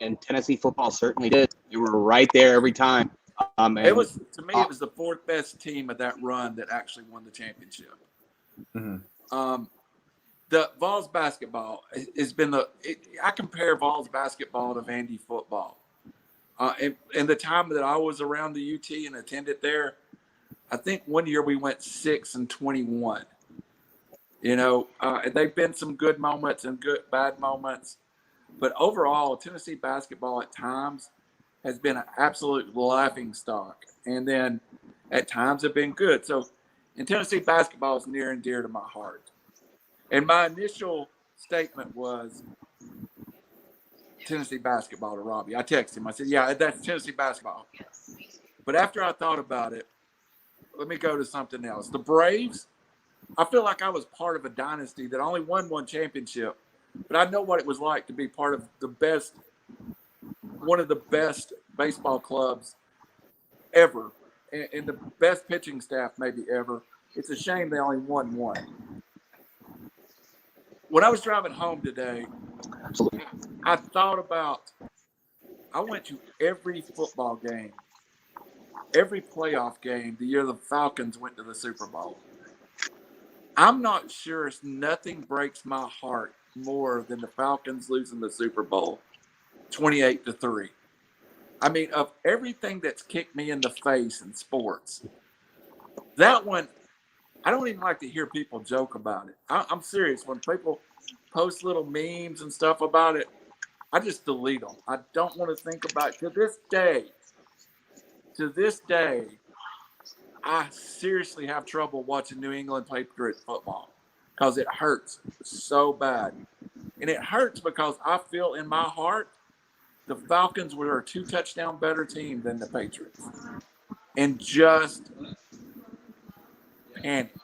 and Tennessee football certainly did. You were right there every time. It was the fourth best team of that run that actually won the championship. Mm-hmm. The Vols basketball has been I compare Vols basketball to Vandy football. In the time that I was around the UT and attended there, I think one year we went 6-21. They've been some good moments and bad moments, but overall, Tennessee basketball at times has been an absolute laughing stock, and then at times have been good. So, and Tennessee basketball is near and dear to my heart. And my initial statement was, Tennessee basketball to Robbie. I texted him. I said, yeah, that's Tennessee basketball. But after I thought about it, let me go to something else. The Braves, I feel like I was part of a dynasty that only won one championship, but I know what it was like to be part of one of the best baseball clubs ever, and the best pitching staff maybe ever. It's a shame they only won one. When I was driving home today, Absolutely. I thought about, I went to every football game, every playoff game the year the Falcons went to the Super Bowl. I'm not sure nothing breaks my heart more than the Falcons losing the Super Bowl 28-3. I mean, of everything that's kicked me in the face in sports, that one, I don't even like to hear people joke about it. I'm serious. When people post little memes and stuff about it, I just delete them. I don't want to think about it. To this day, I seriously have trouble watching New England Patriots football because it hurts so bad. And it hurts because I feel in my heart the Falcons were a 2-touchdown better team than the Patriots. And just panicked.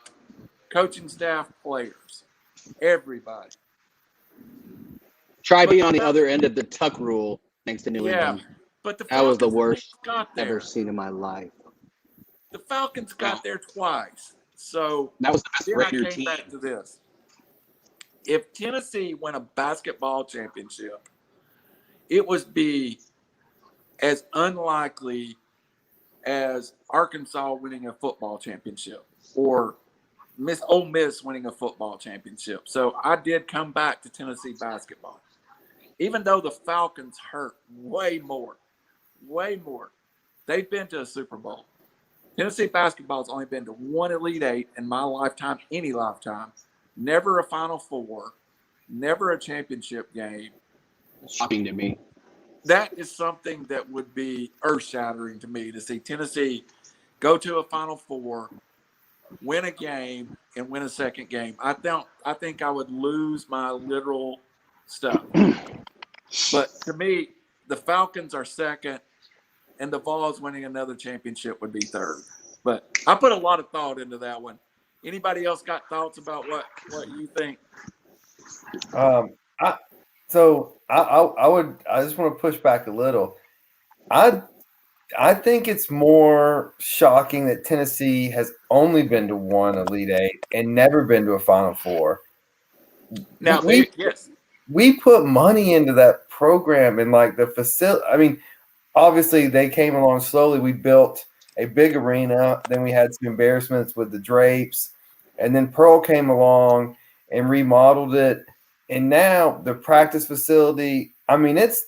Coaching staff, players, everybody. Try being on the other end of the tuck rule thanks to New England. But the That was the Falcons worst got there. ever seen in my life. The Falcons got there twice. So that was the best then I regular came team. back to this. If Tennessee won a basketball championship, it would be as unlikely as Arkansas winning a football championship or Ole Miss winning a football championship. So I did come back to Tennessee basketball. Even though the Falcons hurt way more. They've been to a Super Bowl. Tennessee basketball's only been to one Elite Eight in my lifetime, any lifetime. Never a Final Four. Never a championship game. Shocking to me. That is something that would be earth-shattering to me to see Tennessee go to a Final Four, win a game, and win a second game. I think I would lose my literal stuff. But to me, the Falcons are second, and the Vols winning another championship would be third. But I put a lot of thought into that one. Anybody else got thoughts about what you think? I just want to push back a little. I think it's more shocking that Tennessee has only been to one Elite Eight and never been to a Final Four. Now, we put money into that program and like the facility. I mean, obviously they came along slowly. We built a big arena. Then we had some embarrassments with the drapes, and then Pearl came along and remodeled it. And now the practice facility, I mean, it's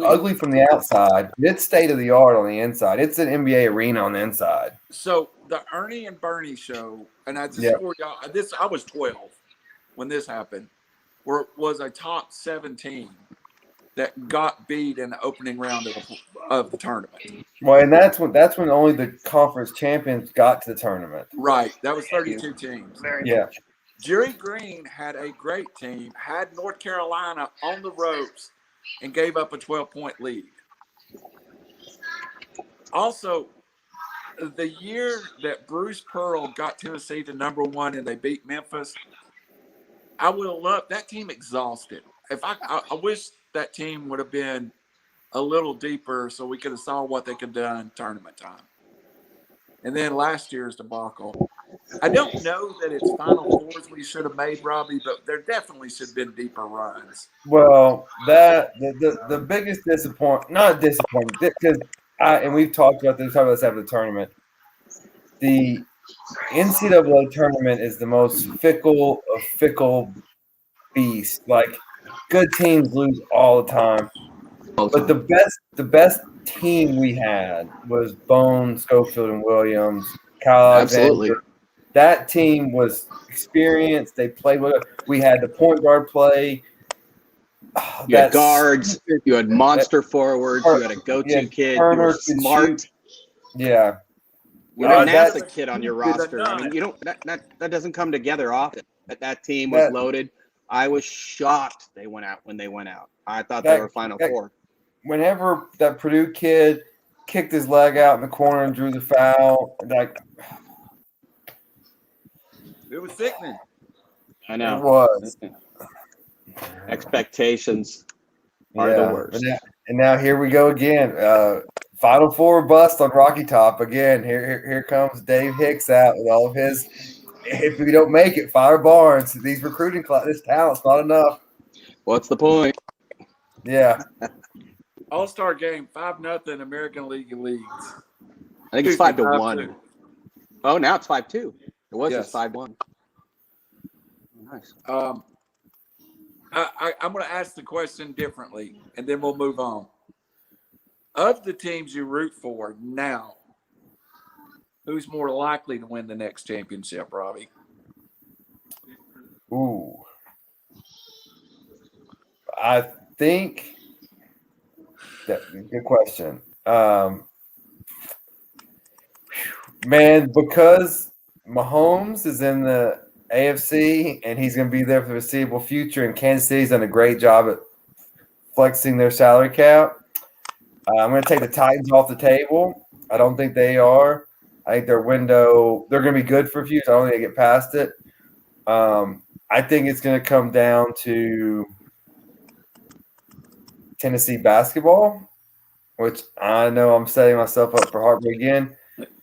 ugly from the outside. It's state of the art on the inside. It's an NBA arena on the inside. So the Ernie and Bernie show, and I just for y'all, I was 12 when this happened, was a top 17 that got beat in the opening round of the tournament. Well, and that's when only the conference champions got to the tournament. Right. That was 32 teams. Yeah. Jerry Green had a great team, had North Carolina on the ropes, and gave up a 12-point lead. Also, the year that Bruce Pearl got Tennessee to number one and they beat Memphis, I would have loved that team exhausted. If I wish that team would have been a little deeper so we could have saw what they could do in tournament time. And then last year's debacle. I don't know that it's Final Fours we should have made, Robbie, but there definitely should have been deeper runs. Well, the biggest not disappointment, because and we've talked about this after the tournament. The NCAA tournament is the most fickle of fickle beasts. Like, good teams lose all the time. But the best team we had was Bone, Schofield, and Williams. Kyle Absolutely. Alexander. That team was experienced. They played with it. We had the point guard play. You had guards. You had monster forwards. You had a go-to kid. You were smart. Yeah. You didn't have the kid on your roster. I mean, you don't. That doesn't come together often. That team was loaded. I was shocked they went out when they went out. I thought they were Final Four. Whenever that Purdue kid kicked his leg out in the corner and drew the foul, It was sickening. I know. It was. Expectations are the worst. And now here we go again. Final Four bust on Rocky Top again. Here comes Dave Hicks out with all of his. If we don't make it, fire Barnes. These recruiting class, this talent's not enough. What's the point? Yeah. All-Star game, 5-0 American League leads. I think it's 5-1. Oh, now it's 5-2. It was just 5-1. Nice. I'm going to ask the question differently, and then we'll move on. Of the teams you root for now, who's more likely to win the next championship, Robbie? Ooh. I think good question. Man, because Mahomes is in the AFC and he's going to be there for the foreseeable future, and Kansas City's done a great job at flexing their salary cap. I'm going to take the Titans off the table. I don't think they are. I think their window, they're going to be good for a few, so I don't think they get past it. I think it's going to come down to Tennessee basketball, which I know I'm setting myself up for heartbreak again.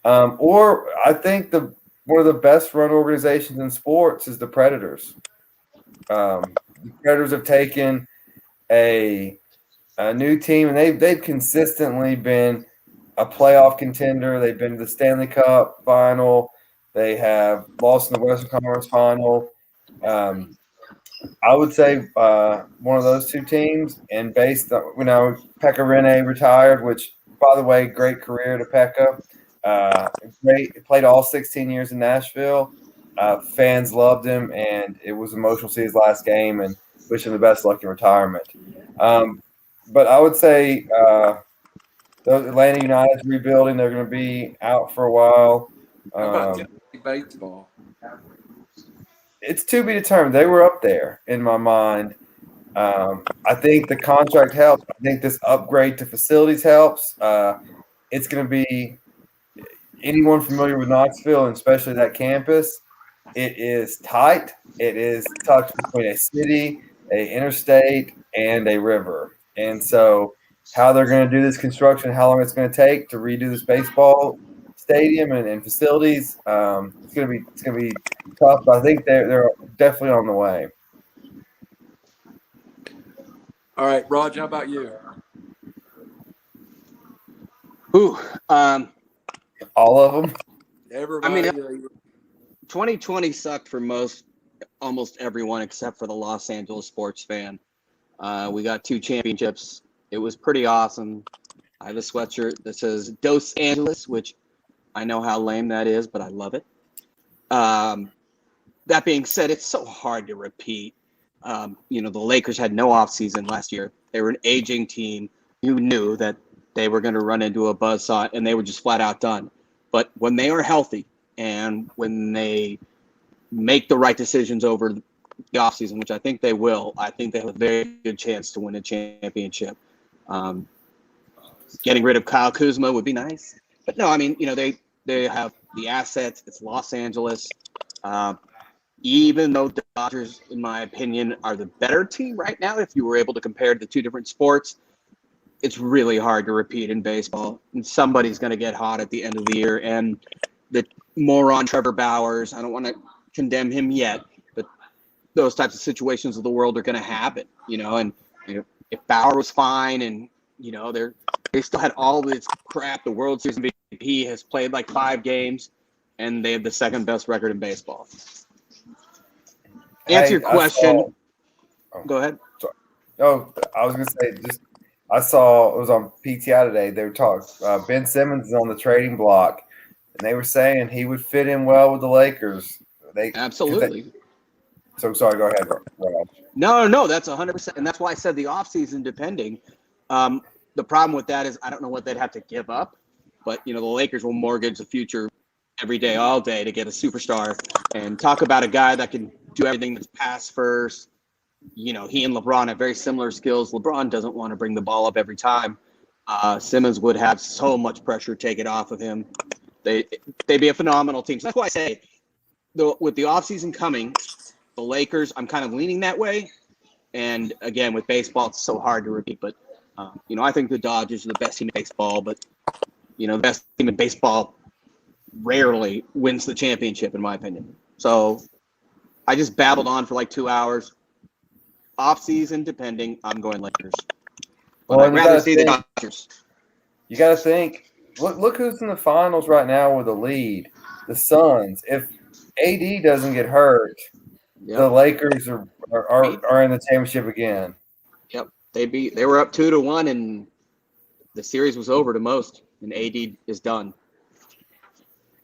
Or I think one of the best run organizations in sports is the Predators. The Predators have taken a new team, and they've consistently been a playoff contender. They've been to the Stanley Cup final. They have lost in the Western Conference final. I would say one of those two teams, and based on, Pekka Rinne retired, which, by the way, great career to Pekka. Great, played all 16 years in Nashville. Fans loved him, and it was emotional to see his last game, and wish him the best luck in retirement. But I would say Atlanta United's rebuilding. They're going to be out for a while. How about Tennessee baseball? It's to be determined. They were up there in my mind. I think the contract helps. I think this upgrade to facilities helps. It's going to be anyone familiar with Knoxville, and especially that campus. It is tight. It is tucked between a city, an interstate, and a river. And so, how they're going to do this construction, how long it's going to take to redo this baseball stadium and facilities, it's going to be tough. But I think they're definitely on the way. All right, Raj, how about you? Ooh, all of them. Everybody. 2020 sucked for almost everyone except for the Los Angeles sports fan. We got 2 championships. It was pretty awesome. I have a sweatshirt that says Dos Angeles, which I know how lame that is, but I love it. That being said, it's so hard to repeat. The Lakers had no offseason last year. They were an aging team. You knew that they were going to run into a buzzsaw, and they were just flat out done. But when they are healthy and when they make the right decisions over the offseason, which I think they will, I think they have a very good chance to win a championship. Getting rid of Kyle Kuzma would be nice. But no, they have the assets. It's Los Angeles. Even though the Dodgers, in my opinion, are the better team right now, if you were able to compare the 2 different sports, it's really hard to repeat in baseball. And somebody's going to get hot at the end of the year. And the moron Trevor Bauers, I don't want to condemn him yet, but those types of situations of the world are going to happen, and if Bauer was fine and, they still had all this crap. The World Series MVP has played like 5 games, and they have the 2nd best record in baseball. Answer your question. Go ahead. Sorry. No, I was going to say, I saw it was on PTI today. They were talking. Ben Simmons is on the trading block, and they were saying he would fit in well with the Lakers. Absolutely. So sorry. Go ahead, Raj. No, that's 100%, and that's why I said the offseason depending. The problem with that is I don't know what they'd have to give up, but the Lakers will mortgage the future every day, all day to get a superstar, and talk about a guy that can do everything that's pass first, he and LeBron have very similar skills. LeBron doesn't want to bring the ball up every time. Simmons would have so much pressure taken off of him. They'd be a phenomenal team. So that's why I say, with the offseason coming, the Lakers, I'm kind of leaning that way. And again, with baseball, it's so hard to repeat. But, I think the Dodgers are the best team in baseball. But, the best team in baseball rarely wins the championship, in my opinion. So I just babbled on for like 2 hours. Off season, depending, I'm going Lakers. But I'd rather see the Dodgers. You got to think. Look who's in the finals right now with a lead. The Suns. If AD doesn't get hurt, the Lakers are in the championship again. Yep, they were up 2-1, and the series was over to most, and AD is done.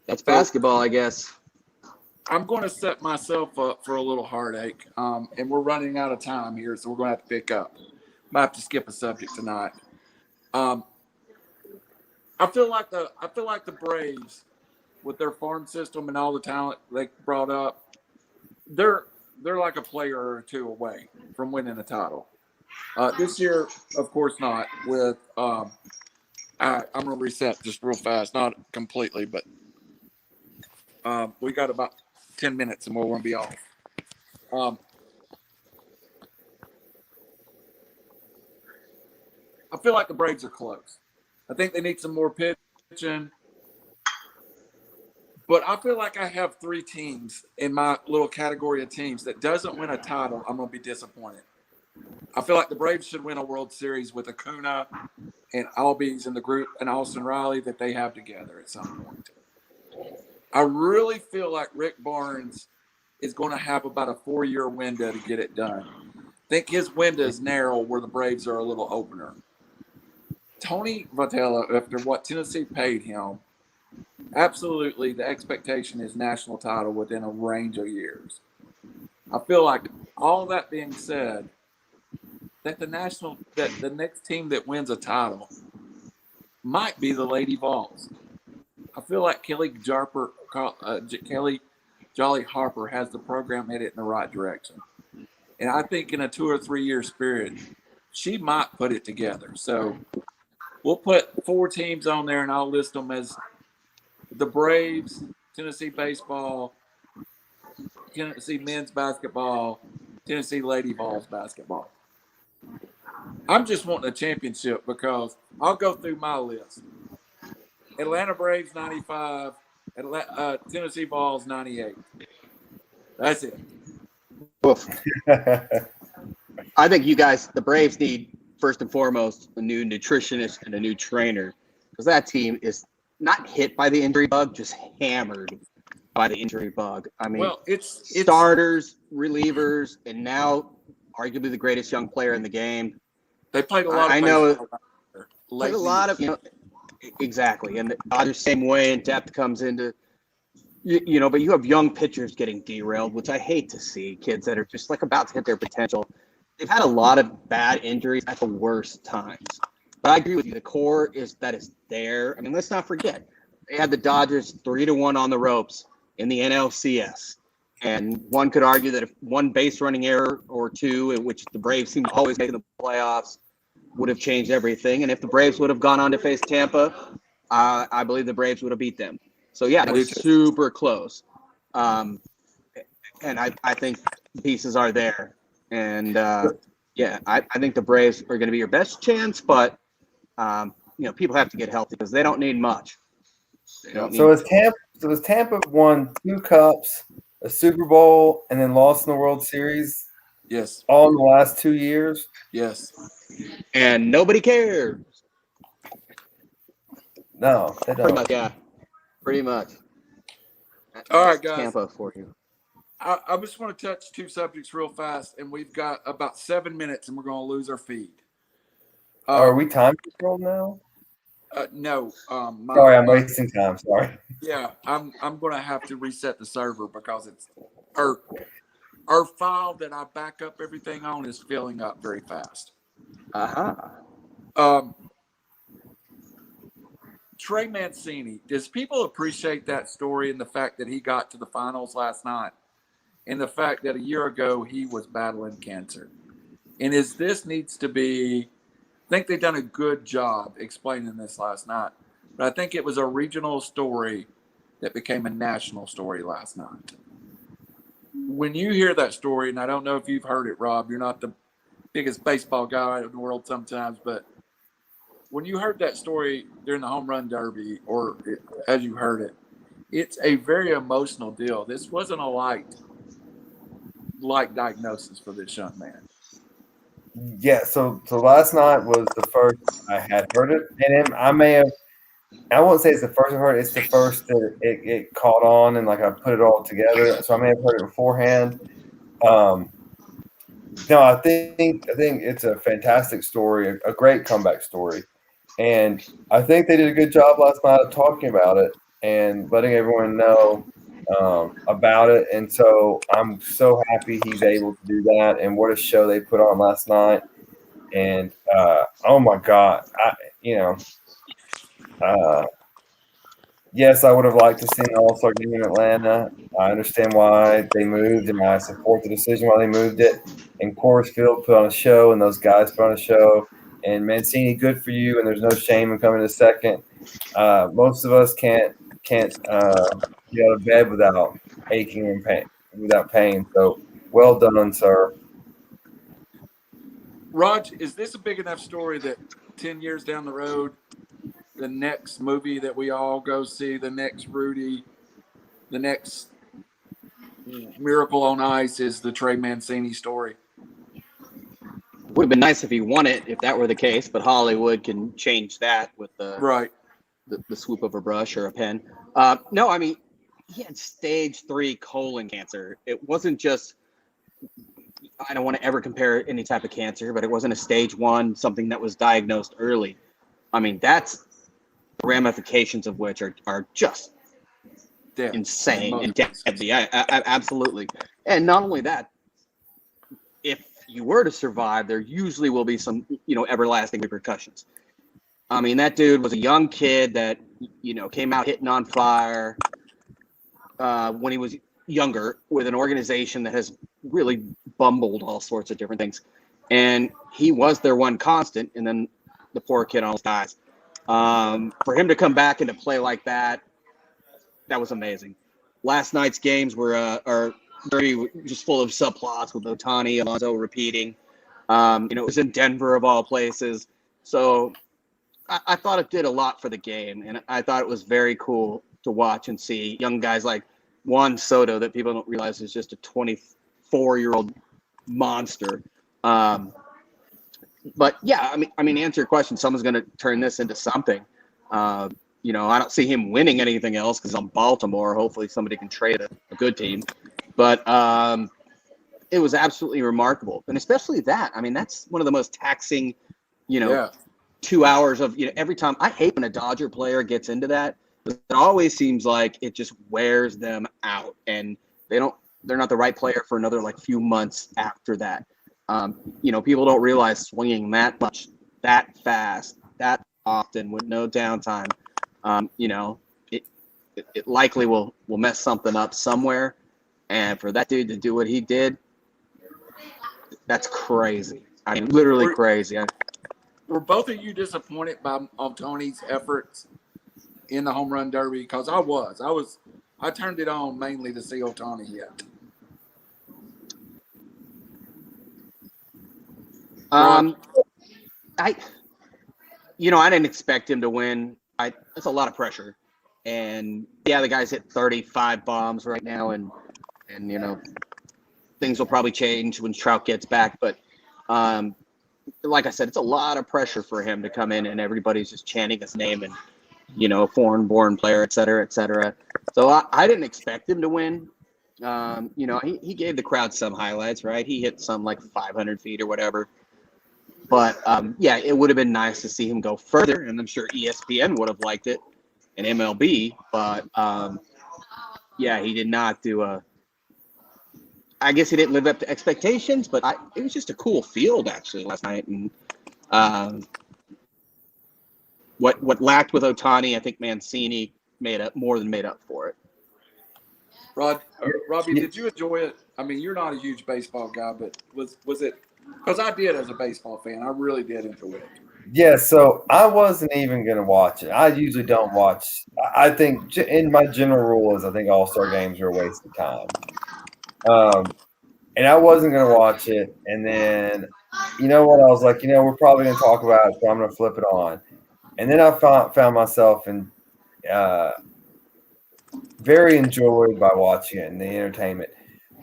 That's basketball, I guess. I'm going to set myself up for a little heartache, and we're running out of time here, so we're going to have to pick up. Might have to skip a subject tonight. I feel like the Braves, with their farm system and all the talent they brought up, they're like a player or two away from winning a title. This year, of course not. With I'm going to reset just real fast, not completely, but we got about 10 minutes and we're going to be off. I feel like the Braves are close. I think they need some more pitching. But I feel like I have 3 teams in my little category of teams that doesn't win a title, I'm going to be disappointed. I feel like the Braves should win a World Series with Acuna and Albies in the group and Austin Riley that they have together at some point. I really feel like Rick Barnes is going to have about a 4-year window to get it done. I think his window is narrow where the Braves are a little opener. Tony Vitello, after what Tennessee paid him, absolutely the expectation is national title within a range of years. I feel like all that being said, that the next team that wins a title might be the Lady Vols. I feel like Kelly Jolly Harper has the program headed in the right direction. And I think in a 2 or 3 year spirit, she might put it together. So we'll put 4 teams on there, and I'll list them as the Braves, Tennessee baseball, Tennessee men's basketball, Tennessee Lady Vols basketball. I'm just wanting a championship because I'll go through my list. Atlanta Braves 95, Tennessee Vols 98. That's it. I think you guys, the Braves, need first and foremost a new nutritionist and a new trainer, because that team is not hit by the injury bug, just hammered by the injury bug. I mean, it's starters, relievers, and now arguably the greatest young player in the game. They played a lot. I know. Played a lot of exactly, and the Dodgers same way, and depth comes into. But you have young pitchers getting derailed, which I hate to see. Kids that are just like about to hit their potential. They've had a lot of bad injuries at the worst times. But I agree with you. The core is there. I mean, let's not forget. They had the Dodgers 3-1 on the ropes in the NLCS. And one could argue that if one base running error or two, in which the Braves seem to always make in the playoffs, would have changed everything. And if the Braves would have gone on to face Tampa, I believe the Braves would have beat them. So, yeah, it was super close. And I think the pieces are there. And, I think the Braves are going to be your best chance, but, people have to get healthy because they don't need much. Has Tampa won 2 cups, a Super Bowl, and then lost in the World Series? Yes. All in the last 2 years? Yes. And nobody cares. No, they don't. Pretty much. All right, guys. Tampa for you. I just want to touch 2 subjects real fast, and we've got about 7 minutes, and we're going to lose our feed. Are we time controlled now? No. Sorry, I'm wasting time. Sorry. Yeah, I'm going to have to reset the server because it's our file that I back up everything on is filling up very fast. Trey Mancini, does people appreciate that story and the fact that he got to the finals last night and the fact that a year ago he was battling cancer. And this needs to be, I think they've done a good job explaining this last night, but I think it was a regional story that became a national story last night. When you hear that story, and I don't know if you've heard it, Rob, you're not the biggest baseball guy in the world sometimes, but when you heard that story during the home run derby, or as you heard it, it's a very emotional deal. This wasn't a light diagnosis for this young man. Yeah, so last night was the first I had heard it, and I won't say it's the first I heard it. It's the first that it caught on, and like I put it all together. So I may have heard it beforehand. No, I think it's a fantastic story, a great comeback story, and I think they did a good job last night of talking about it and letting everyone know about it. And so I'm so happy he's able to do that. And what a show they put on last night! And oh my God, yes, I would have liked to see an All-Star game in Atlanta. I understand why they moved, and I support the decision why they moved it. And Coors Field put on a show, and those guys put on a show. And Mancini, good for you. And there's no shame in coming to second. Most of us can't get out of bed without aching and pain, without pain. So well done, sir. Raj, is this a big enough story that 10 years down the road, the next movie that we all go see, the next Rudy, the next Miracle on Ice is the Trey Mancini story? Would have been nice if he won it, if that were the case, but Hollywood can change that with Right. the swoop of a brush or a pen. No, I mean, he had stage 3 colon cancer. It wasn't just, I don't want to ever compare any type of cancer, but it wasn't a stage 1, something that was diagnosed early. I mean, that's the ramifications of which are just insane and deadly. Absolutely. And not only that, if you were to survive, there usually will be some, everlasting repercussions. I mean, that dude was a young kid that, came out hitting on fire when he was younger with an organization that has really bumbled all sorts of different things. And he was their one constant, and then the poor kid almost dies. For him to come back and to play like that was amazing. Last night's games are very just full of subplots with Ohtani, Alonso repeating. It was in Denver of all places. So I thought it did a lot for the game, and I thought it was very cool to watch and see young guys like Juan Soto that people don't realize is just a 24-year-old monster. But yeah, I mean, to answer your question, someone's going to turn this into something. I don't see him winning anything else because I'm Baltimore. Hopefully somebody can trade a good team. But it was absolutely remarkable. And especially that. I mean, that's one of the most taxing, 2 hours of, every time. I hate when a Dodger player gets into that. It always seems like it just wears them out. And they're not the right player for another few months after that. People don't realize swinging that much, that fast, that often with no downtime, it likely will mess something up somewhere. And for that dude to do what he did, that's crazy. I mean, literally crazy. Were both of you disappointed by Tony's efforts in the home run derby? Because I turned it on mainly to see Ohtani hit. I didn't expect him to win. It's a lot of pressure, and yeah, the guy's hit 35 bombs right now, and things will probably change when Trout gets back. But like I said, it's a lot of pressure for him to come in, and everybody's just chanting his name, and foreign-born player, et cetera, et cetera. So I didn't expect him to win. He gave the crowd some highlights, right? He hit some 500 feet or whatever. But, it would have been nice to see him go further, and I'm sure ESPN would have liked it, and MLB. But, he did not do I guess he didn't live up to expectations, but it was just a cool field, actually, last night. And what lacked with Ohtani, I think Mancini more than made up for it. Robbie, did you enjoy it? I mean, you're not a huge baseball guy, but was it? Because I did as a baseball fan. I really did enjoy it. Yeah, so I wasn't even going to watch it. I usually don't watch. I think, in my general rule is I think All-Star games are a waste of time. And I wasn't going to watch it. And then, you know what? I was like, we're probably going to talk about it, so I'm going to flip it on. And then I found myself very enjoyed by watching it and the entertainment.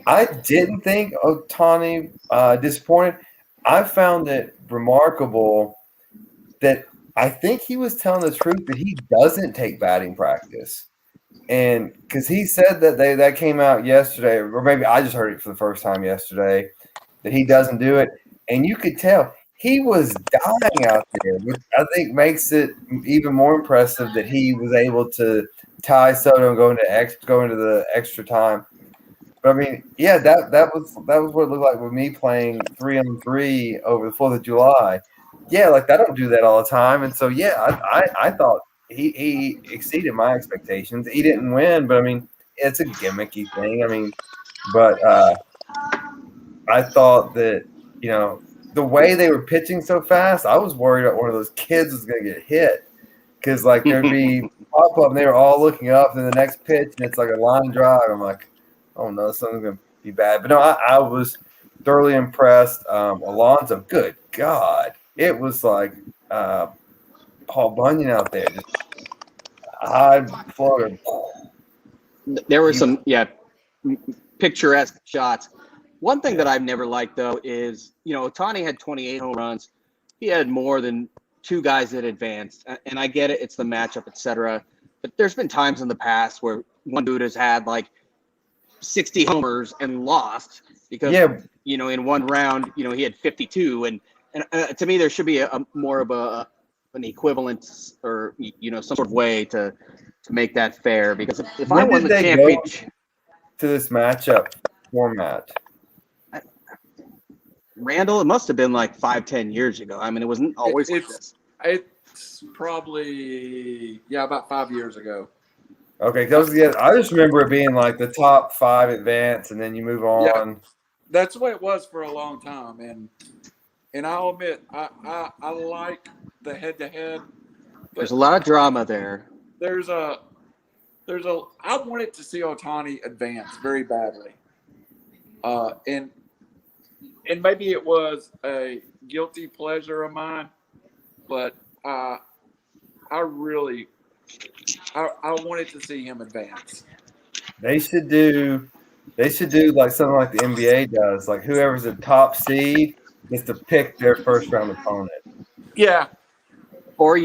I didn't think Ohtani disappointed. I found it remarkable that I think he was telling the truth that he doesn't take batting practice. And because he said that came out yesterday, or maybe I just heard it for the first time yesterday, that he doesn't do it. And you could tell he was dying out there, which I think makes it even more impressive that he was able to tie Soto and go into the extra time. But I mean, yeah, that was what it looked like with me playing 3-on-3 over the 4th of July. Yeah, like I don't do that all the time, and so yeah, I thought he exceeded my expectations. He didn't win, but I mean, it's a gimmicky thing. I mean, but I thought that the way they were pitching so fast, I was worried that one of those kids was going to get hit because like there'd be pop up and they were all looking up, and the next pitch and it's like a line drive. I'm like, oh no, something's going to be bad. But no, I was thoroughly impressed. Alonso, good God, it was like Paul Bunyan out there, just high floater. There were some picturesque shots. One thing that I've never liked, though, is, Ohtani had 28 home runs. He had more than two guys that advanced. And I get it. It's the matchup, et cetera. But there's been times in the past where one dude has had like 60 homers and lost because, in one round, he had 52. And to me, there should be a more of an equivalence or, some sort of way to make that fair. Because if I won the championship to this matchup format, Randall, it must have been like 5-10 years ago. I mean, it wasn't always like this. It's probably about 5 years ago. Okay, I just remember it being like the top 5 advance, and then you move on. Yeah, that's the way it was for a long time, and I'll admit I like the head-to-head. There's a lot of drama there. I wanted to see Ohtani advance very badly, and maybe it was a guilty pleasure of mine, but I wanted to see him advance. They should do like something like the NBA does. Like whoever's the top seed gets to pick their first round opponent. Yeah. Or,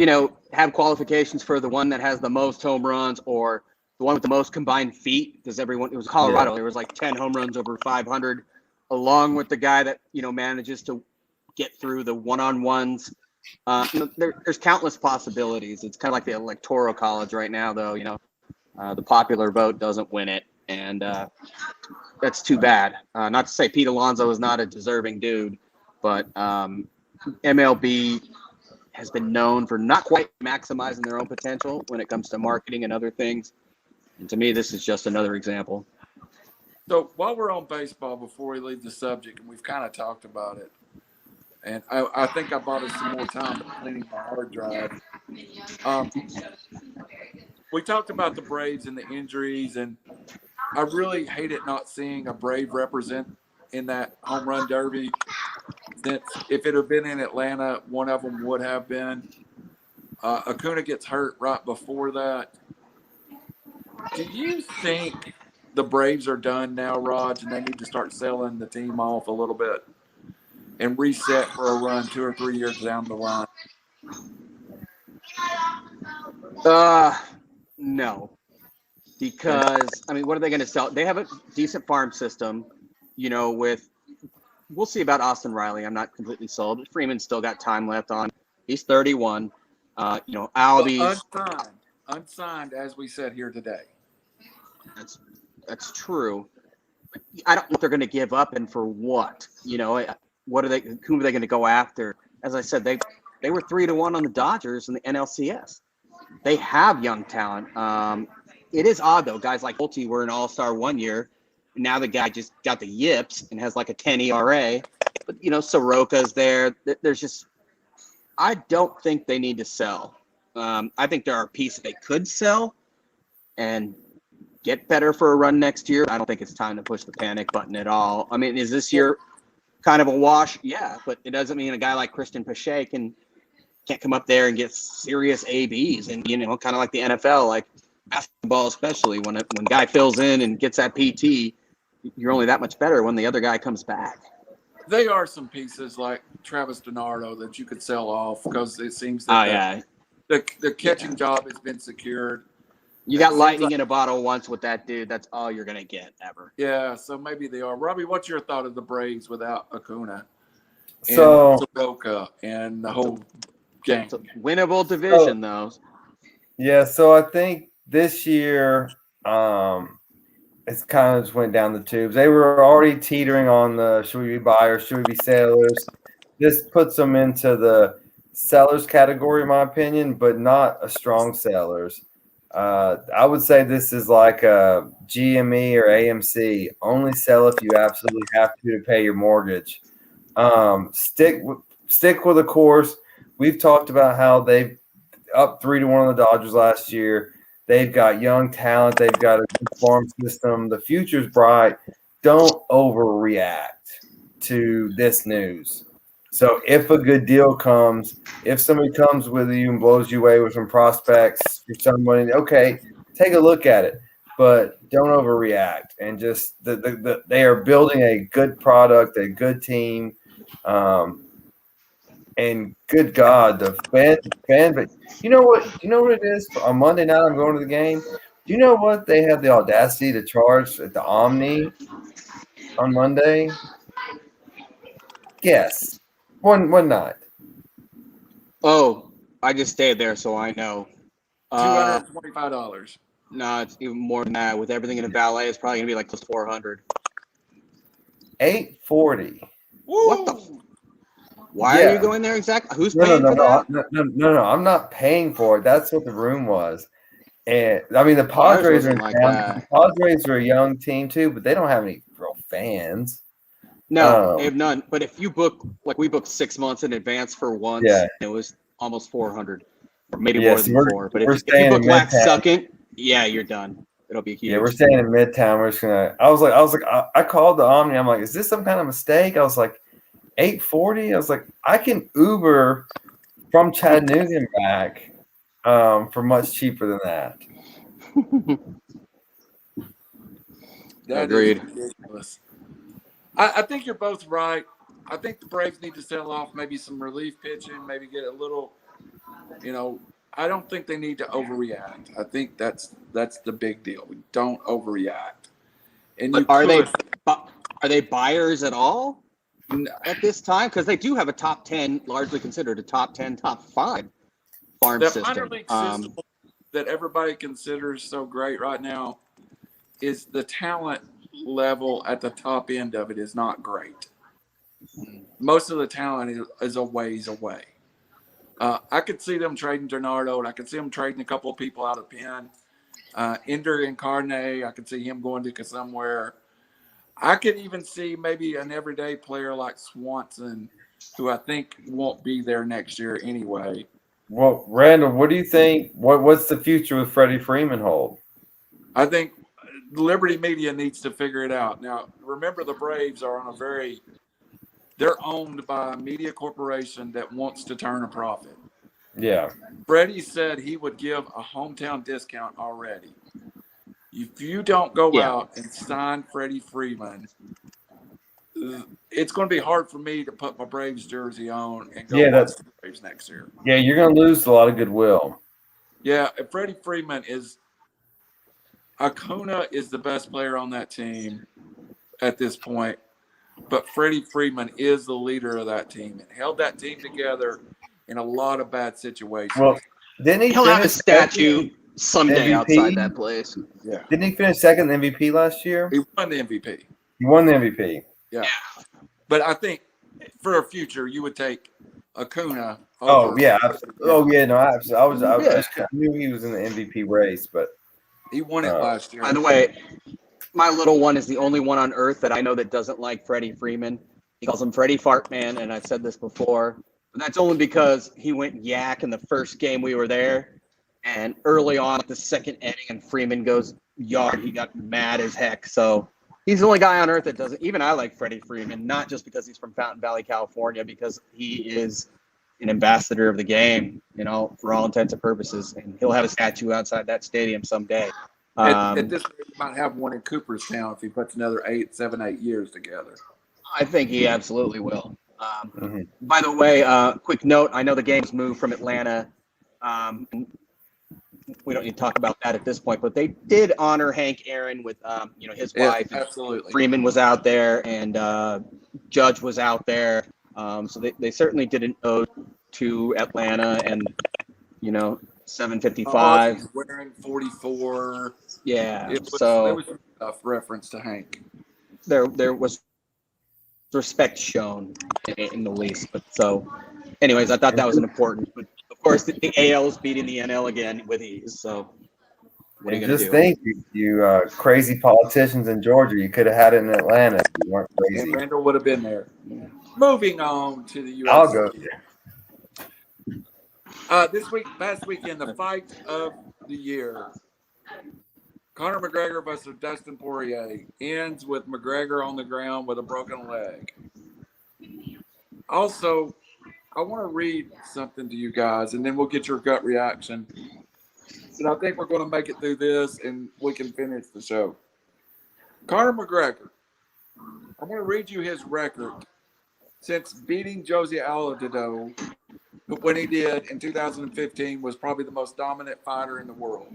have qualifications for the one that has the most home runs or the one with the most combined feet, because it was Colorado. Yeah. There was like 10 home runs over 500, along with the guy that, manages to get through the one-on-ones. There's countless possibilities. It's kind of like the electoral college right now, though. The popular vote doesn't win it, and that's too bad. Not to say Pete Alonso is not a deserving dude, but MLB has been known for not quite maximizing their own potential when it comes to marketing and other things. And to me, this is just another example. So while we're on baseball, before we leave the subject, and we've kind of talked about it, and I think I bought us some more time cleaning my hard drive. We talked about the Braves and the injuries, and I really hated not seeing a Brave represent in that home run derby. Since if it had been in Atlanta, one of them would have been. Acuna gets hurt right before that. Do you think the Braves are done now, Raj, and they need to start selling the team off a little bit and reset for a run 2 or 3 years down the line? No. Because, what are they going to sell? They have a decent farm system, we'll see about Austin Riley. I'm not completely sold. Freeman's still got time left on. He's 31. Albies. Unsigned, as we said here today. That's true. I don't know what they're going to give up and for what. Who are they going to go after? As I said, they were 3-1 on the Dodgers in the NLCS. They have young talent. it is odd though. Guys like Holtby were an all-star one year, and now the guy just got the yips and has like a 10 ERA. But Soroka's there. There's just, I don't think they need to sell. I think there are pieces they could sell and get better for a run next year. I don't think it's time to push the panic button at all. I mean, is this year kind of a wash? Yeah, but it doesn't mean a guy like Christian Pache can't come up there and get serious ABs, and kind of like the NFL, like basketball especially, when guy fills in and gets that PT, you're only that much better when the other guy comes back. They are some pieces like Travis DiNardo that you could sell off because it seems that the catching job has been secured. You got lightning in a bottle once with that dude. That's all you're gonna get ever. Yeah, so maybe they are. Robbie, what's your thought of the Braves without Acuna and Soroka and the whole gang? It's a winnable division, though. Yeah, so I think this year it's kind of just went down the tubes. They were already teetering on the should we be buyers, should we be sellers. This puts them into the sellers category, in my opinion, but not a strong sellers. I would say this is like a GME or AMC. Only sell if you absolutely have to pay your mortgage. Stick with the course. We've talked about how they've up 3-1 on the Dodgers last year. They've got young talent. They've got a good farm system. The future's bright. Don't overreact to this news. So if a good deal comes, if somebody comes with you and blows you away with some prospects for somebody, okay, take a look at it. But don't overreact. And just they are building a good product, a good team. And good God, the fan, but you know what it is? On Monday night, I'm going to the game. Do you know what they had the audacity to charge at the Omni on Monday? Guess. One night. Oh, I just stayed there, so I know. $225. No, it's even more than that. With everything in the valet, it's probably gonna be like close to $400. $840. What the? Why are you going there exactly? Who's paying for that? No. I'm not paying for it. That's what the room was. And I mean, the Padres are like that. The Padres are a young team too, but they don't have any real fans. No, they have none. But if you book, like we booked 6 months in advance for once, it was almost 400, or maybe more than 4. But if you book last second, you're done. It'll be huge. Yeah, we're staying in Midtown. We're just gonna. I called the Omni. I'm like, is this some kind of mistake? I was like, $840. I was like, I can Uber from Chattanooga and back for much cheaper than that. Agreed. Ridiculous. I think you're both right. I think the Braves need to sell off maybe some relief pitching, maybe get a little, I don't think they need to overreact. I think that's the big deal. We don't overreact. And are they buyers at all at this time? Because they do have a top 10, largely considered a top 10, top 5 farm the system. minor league system that everybody considers so great right now is the talent level at the top end of it is not great. Most of the talent is a ways away. I could see them trading DiNardo, and I could see them trading a couple of people out of Penn. Ender Incarne, I could see him going to somewhere. I could even see maybe an everyday player like Swanson, who I think won't be there next year anyway. Well, Randall, what do you think? What's the future with Freddie Freeman hold? I think Liberty Media needs to figure it out. Now, remember the Braves are on they're owned by a media corporation that wants to turn a profit. Yeah. Freddie said he would give a hometown discount already. If you don't go out and sign Freddie Freeman, it's going to be hard for me to put my Braves jersey on and go watch the Braves next year. Yeah, you're going to lose a lot of goodwill. Yeah, Freddie Freeman Acuna is the best player on that team at this point, but Freddie Freeman is the leader of that team and held that team together in a lot of bad situations. Well, he'll have a statue someday MVP? outside that place. Yeah. Didn't he finish second in the MVP last year? He won the MVP. He won the MVP. Yeah. But I think for a future, you would take Acuna. Oh, yeah. Oh, yeah. No, absolutely. I knew he was in the MVP race, but He won it last year. By the way, my little one is the only one on earth that I know that doesn't like Freddie Freeman. He calls him Freddie Fartman, and I've said this before. But that's only because he went yak in the first game we were there. And early on at the second inning, and Freeman goes yard, he got mad as heck. So he's the only guy on earth that doesn't. Even I like Freddie Freeman, not just because he's from Fountain Valley, California, because he is an ambassador of the game, for all intents and purposes. And he'll have a statue outside that stadium someday. At this rate, he might have one in Cooperstown if he puts another 7, 8 years together. I think he absolutely will. By the way, quick note, I know the game's moved from Atlanta. We don't need to talk about that at this point, but they did honor Hank Aaron with, his wife. Absolutely. Freeman was out there, and Judge was out there. So they certainly did an ode to Atlanta and, 755. He's wearing 44. Yeah. There So was a reference to Hank. there was respect shown in the least. But so, anyways, I thought that was an important. But of course, the AL is beating the NL again with ease. So, what are you going to do? Just think, you crazy politicians in Georgia, you could have had it in Atlanta if you weren't crazy. And Randall would have been there. Moving on to the UFC. I'll go there. Past weekend, the fight of the year. Conor McGregor versus Dustin Poirier ends with McGregor on the ground with a broken leg. Also, I want to read something to you guys, and then we'll get your gut reaction. And I think we're going to make it through this, and we can finish the show. Conor McGregor. I'm going to read you his record since beating Jose Aldo, when he did in 2015, was probably the most dominant fighter in the world.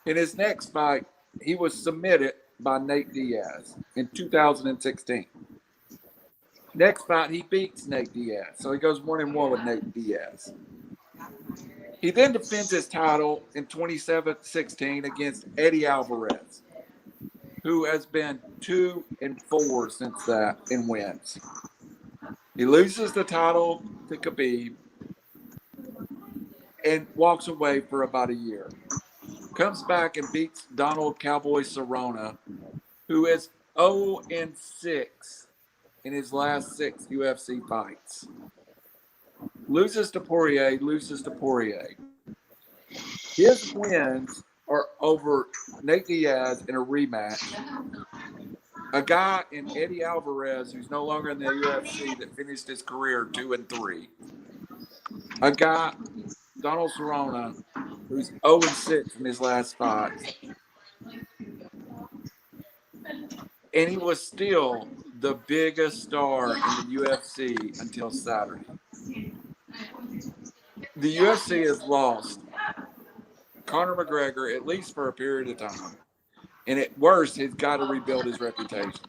In his next fight, he was submitted by Nate Diaz in 2016. Next fight, he beats Nate Diaz. So he goes 1-1 with Nate Diaz. He then defends his title in 2016 against Eddie Alvarez, who has been 2-4 since that in wins. He loses the title to Khabib and walks away for about a year. Comes back and beats Donald Cowboy Cerrone, who is 0-6 in his last 6 UFC fights. Loses to Poirier. His wins are over Nate Diaz in a rematch. A guy in Eddie Alvarez, who's no longer in the UFC, that finished his career 2-3. A guy, Donald Cerrone, who's 0-6 in his last 5. And he was still the biggest star in the UFC until Saturday. The UFC has lost Conor McGregor, at least for a period of time. And at worst, he's got to rebuild his reputation.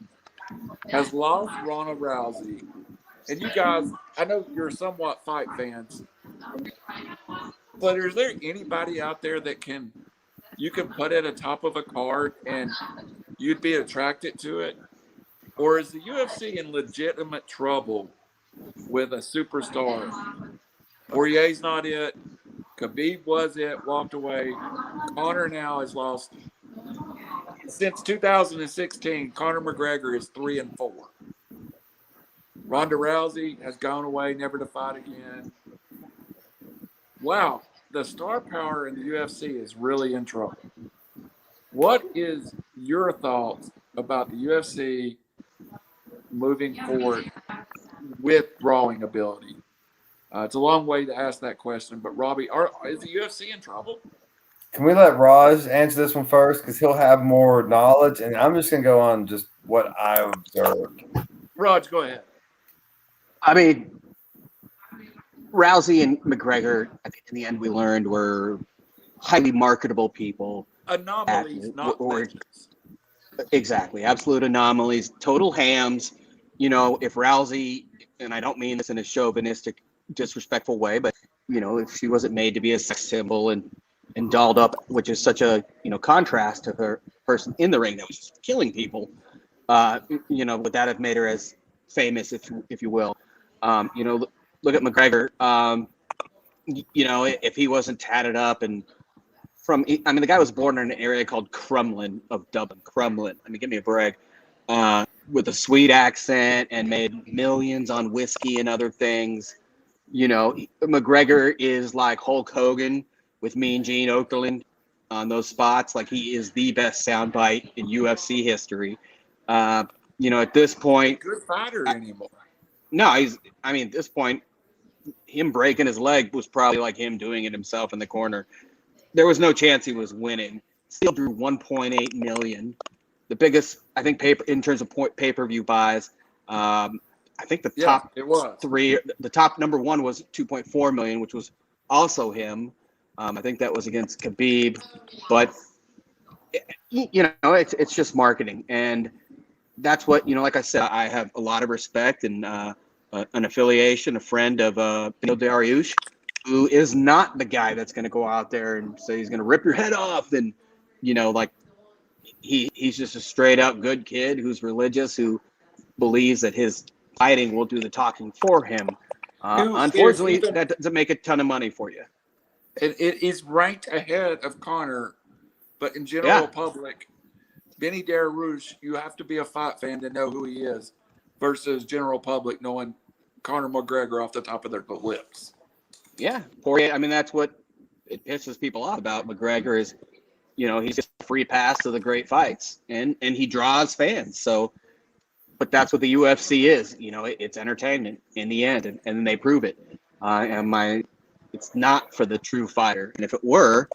Has lost Ronda Rousey. And you guys, I know you're somewhat fight fans, but is there anybody out there that you can put at the top of a card and you'd be attracted to it? Or is the UFC in legitimate trouble with a superstar? Poirier's not it. Khabib was it, walked away. Conor now has lost. Since 2016, Conor McGregor is 3-4. Ronda Rousey has gone away, never to fight again. Wow, the star power in the UFC is really in trouble. What is your thoughts about the UFC moving forward with drawing ability? It's a long way to ask that question, but Robbie, is the UFC in trouble? Can we let Raj answer this one first? Because he'll have more knowledge, and I'm just going to go on just what I observed. Raj, go ahead. I mean, Rousey and McGregor, I think in the end we learned, were highly marketable people. Anomalies, not legends. Exactly. Absolute anomalies. Total hams. If Rousey, and I don't mean this in a chauvinistic, disrespectful way, but, if she wasn't made to be a sex symbol and dolled up, which is such a, contrast to her person in the ring that was just killing people, would that have made her as famous, if you will? Look at McGregor. If he wasn't tatted up and the guy was born in an area called Crumlin of Dublin. Crumlin. I mean, give me a break. With a sweet accent and made millions on whiskey and other things. You know, McGregor is like Hulk Hogan with Mean Gene Okerlund on those spots. Like, he is the best soundbite in UFC history. You know, at this point, Good fighter anymore. no, at this point, him breaking his leg was probably like him doing it himself in the corner. There was no chance he was winning. Still drew 1.8 million. The biggest, I think, in terms of pay-per-view buys. I think the top three, the top number one was 2.4 million, which was also him. I think that was against Khabib, but you know, it's just marketing, and that's what, you know. Like I said, I have a lot of respect and an affiliation, a friend of Beneil Dariush, who is not the guy that's going to go out there and say he's going to rip your head off, and you know, like he's just a straight up good kid who's religious, who believes that his fighting will do the talking for him. Unfortunately, that doesn't make a ton of money for you. It is ranked ahead of Conor, but in general public, Benny Dariush, you have to be a fight fan to know who he is, versus general public knowing Conor McGregor off the top of their lips. Yeah, Poirier. I mean, that's what it pisses people off about McGregor is, you know, he's just a free pass to the great fights, and he draws fans. So, but that's what the UFC is. You know, it's entertainment in the end, and then they prove it. It's not for the true fighter. And if it were,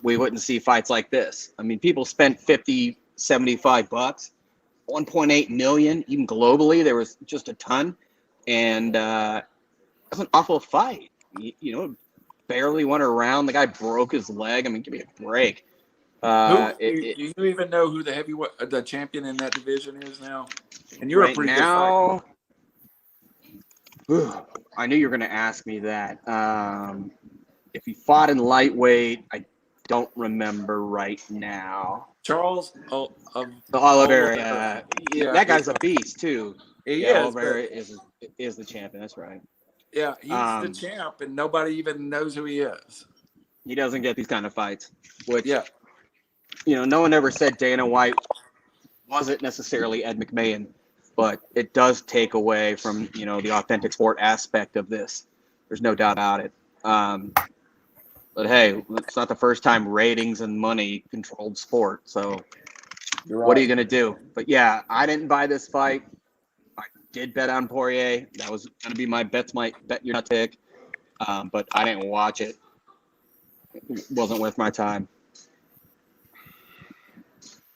we wouldn't see fights like this. I mean, people spent $50, $75, 1.8 million, even globally, there was just a ton. And it was an awful fight. You know, barely went around. The guy broke his leg. I mean, give me a break. Do you even know who the champion in that division is now? And you're right a pretty now, good fighter. I knew you were going to ask me that. If he fought in lightweight, I don't remember right now. Charles Oliveira. Yeah, that guy's a beast too. He Oliveira is the champion. That's right. Yeah, he's the champ, and nobody even knows who he is. He doesn't get these kind of fights. Which, you know, no one ever said Dana White wasn't necessarily Ed McMahon, but it does take away from, you know, the authentic sport aspect of this. There's no doubt about it. But hey, it's not the first time ratings and money controlled sport. So what are you going to do? But yeah, I didn't buy this fight. I did bet on Poirier. That was going to be my bet you're not pick. But I didn't watch it. It wasn't worth my time.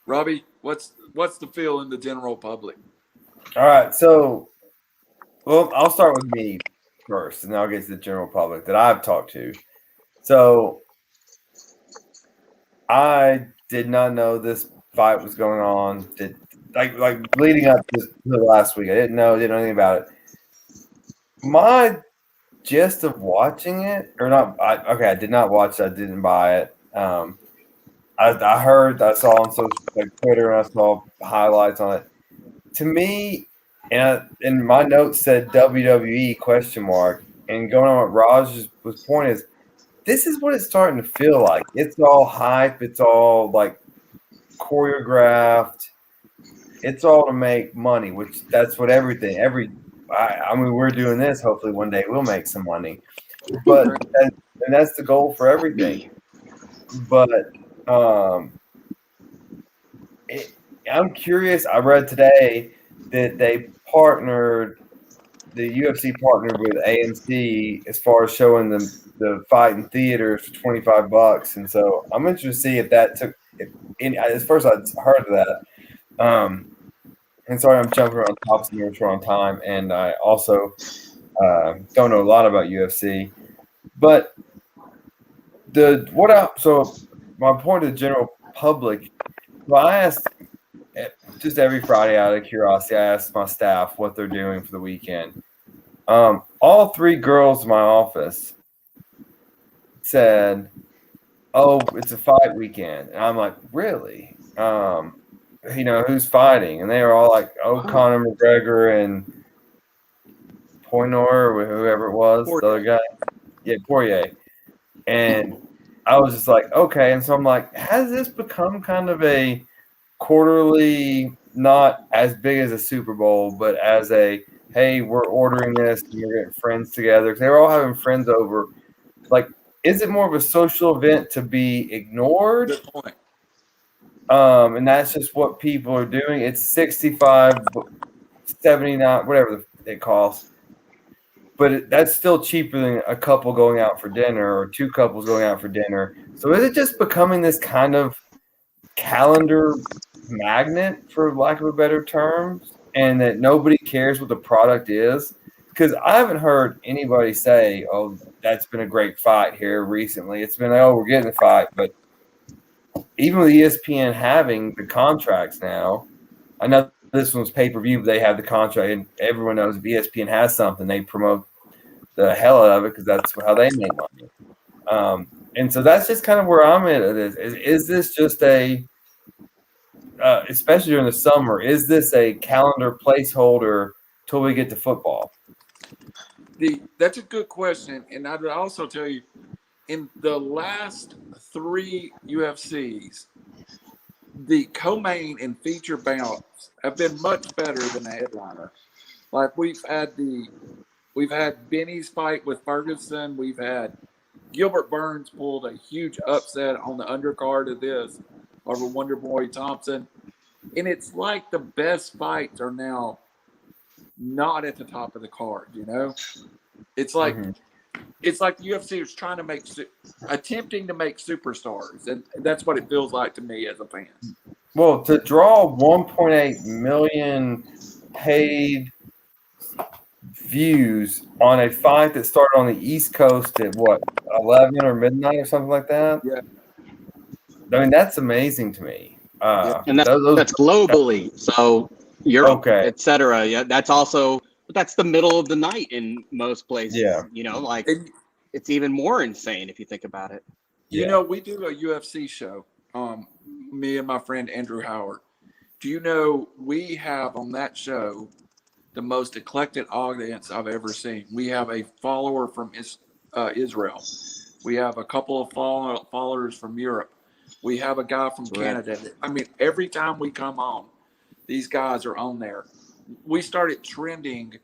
Robbie, what's the feel in the general public? All right, so, well, I'll start with me first, and then I'll get to the general public that I've talked to. So, I did not know this fight was going on. Like leading up to last week, I didn't know anything about it. My gist of watching it, or not? I did not watch it. I didn't buy it. I heard, I saw on social, like Twitter, and I saw highlights on it. To me, and my notes said WWE ? And going on what Raj's point is, this is what it's starting to feel like. It's all hype. It's all like choreographed. It's all to make money, which that's what I mean, we're doing this. Hopefully one day we'll make some money, and that's the goal for everything. But I'm curious. I read today that the UFC partnered with AMC as far as showing the fight in theaters for $25, and so I'm interested to see if that took. At first, I'd heard of that. And sorry, I'm jumping around topics and we're on time, and I also don't know a lot about UFC. But so my point to the general public. Well, I asked just every Friday out of curiosity. I asked my staff what they're doing for the weekend. All three girls in my office said, "Oh, it's a fight weekend," and I'm like, "Really? You know, who's fighting?" And they were all like, "Oh, Conor McGregor and Poirier, or whoever it was, the other guy, Poirier." And I was just like, okay. And so I'm like, has this become kind of a quarterly, not as big as a Super Bowl, but as a, hey, we're ordering this and we're getting friends together. They were all having friends over. Like, is it more of a social event to be ignored? Good point. And that's just what people are doing. It's 65, 79, whatever it costs. But that's still cheaper than a couple going out for dinner or two couples going out for dinner. So is it just becoming this kind of calendar magnet, for lack of a better term, and that nobody cares what the product is? Because I haven't heard anybody say, "Oh, that's been a great fight here recently." It's been, "Oh, we're getting a fight," but even with ESPN having the contracts now, I know this one's pay-per-view, but they have the contract, and everyone knows if ESPN has something, they promote the hell out of it because that's how they make money. And so that's just kind of where I'm at. Is this just a, especially during the summer, is this a calendar placeholder till we get to football? That's a good question, and I would also tell you, in the last 3 UFCs, the co-main and feature bouts have been much better than the headliner. Like we've had Benny's fight with Ferguson. We've had Gilbert Burns pulled a huge upset on the undercard of this over Wonder Boy Thompson. And it's like the best fights are now not at the top of the card, you know? It's like it's like the UFC is trying to attempting to make superstars, and that's what it feels like to me as a fan. Well, to draw 1.8 million paid views on a fight that started on the East Coast at what, 11 or midnight or something like that? Yeah. I mean, that's amazing to me. And that's globally. So Europe, etc. Yeah, that's also, that's the middle of the night in most places. Yeah. You know, like it's even more insane if you think about it. You know, we do a UFC show. Me and my friend Andrew Howard. Do you know we have on that show the most eclectic audience I've ever seen? We have a follower from Israel. We have a couple of followers from Europe. We have a guy from Canada. I mean, every time we come on, these guys are on there. We started trending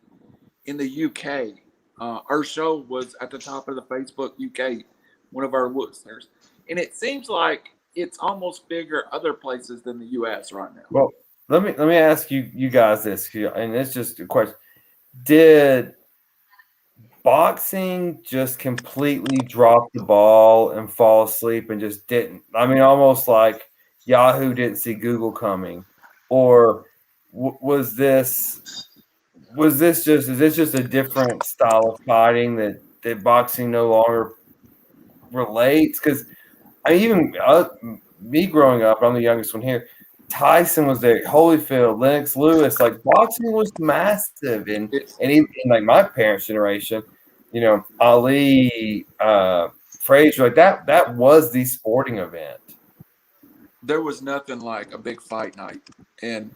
in the UK. Our show was at the top of the Facebook UK, one of our listeners. And it seems like it's almost bigger other places than the US right now. Well, let me ask you guys this, and it's just a question. Did boxing just completely drop the ball and fall asleep and just didn't? I mean, almost like Yahoo didn't see Google coming, or was this just a different style of fighting that boxing no longer relates? Because me growing up, I'm the youngest one here. Tyson was there, Holyfield, Lennox Lewis. Like boxing was massive, and even in like my parents' generation, you know, Ali, Frazier, like that was the sporting event. There was nothing like a big fight night, and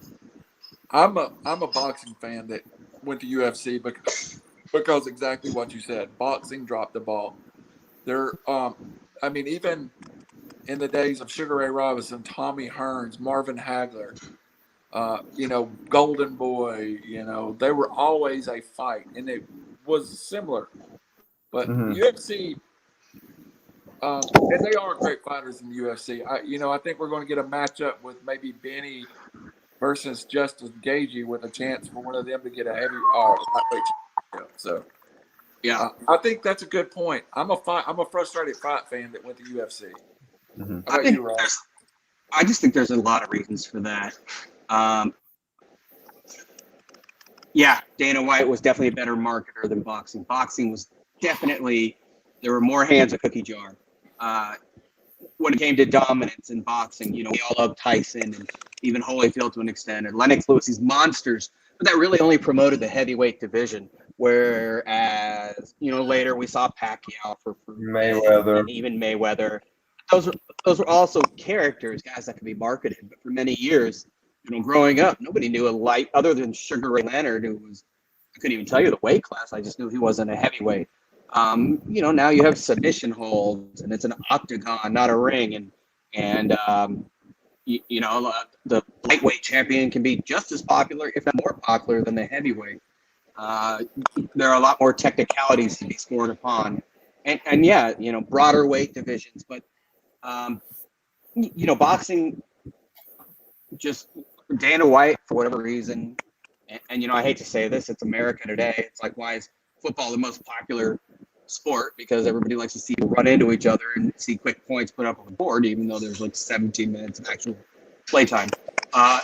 I'm a boxing fan that went to UFC because exactly what you said. Boxing dropped the ball. I mean, even in the days of Sugar Ray Robinson, Tommy Hearns, Marvin Hagler, you know, Golden Boy, you know, they were always a fight, and it was similar. But UFC, and they are great fighters in the UFC. I think we're going to get a matchup with maybe Benny versus Justice Gagey with a chance for one of them to get a heavy lightweight championship. So, yeah, I think that's a good point. I'm a frustrated fight fan that went to UFC. I just think there's a lot of reasons for that. Dana White was definitely a better marketer than boxing. Boxing was definitely, there were more hands a cookie jar. When it came to dominance in boxing, you know, we all love Tyson and even Holyfield to an extent, and Lennox Lewis, these monsters, but that really only promoted the heavyweight division. Whereas, you know, later we saw Pacquiao for Mayweather, and even Mayweather. Those were also characters, guys that could be marketed. But for many years, you know, growing up, nobody knew a light other than Sugar Ray Leonard, who was, I couldn't even tell you the weight class. I just knew he wasn't a heavyweight. Now you have submission holds, and it's an octagon, not a ring, and the lightweight champion can be just as popular, if not more popular, than the heavyweight. There are a lot more technicalities to be scored upon, and yeah, broader weight divisions, but boxing, just Dana White, for whatever reason, and I hate to say this, it's America today. It's like, why is football the most popular sport? Because everybody likes to see you run into each other and see quick points put up on the board, even though there's like 17 minutes of actual playtime.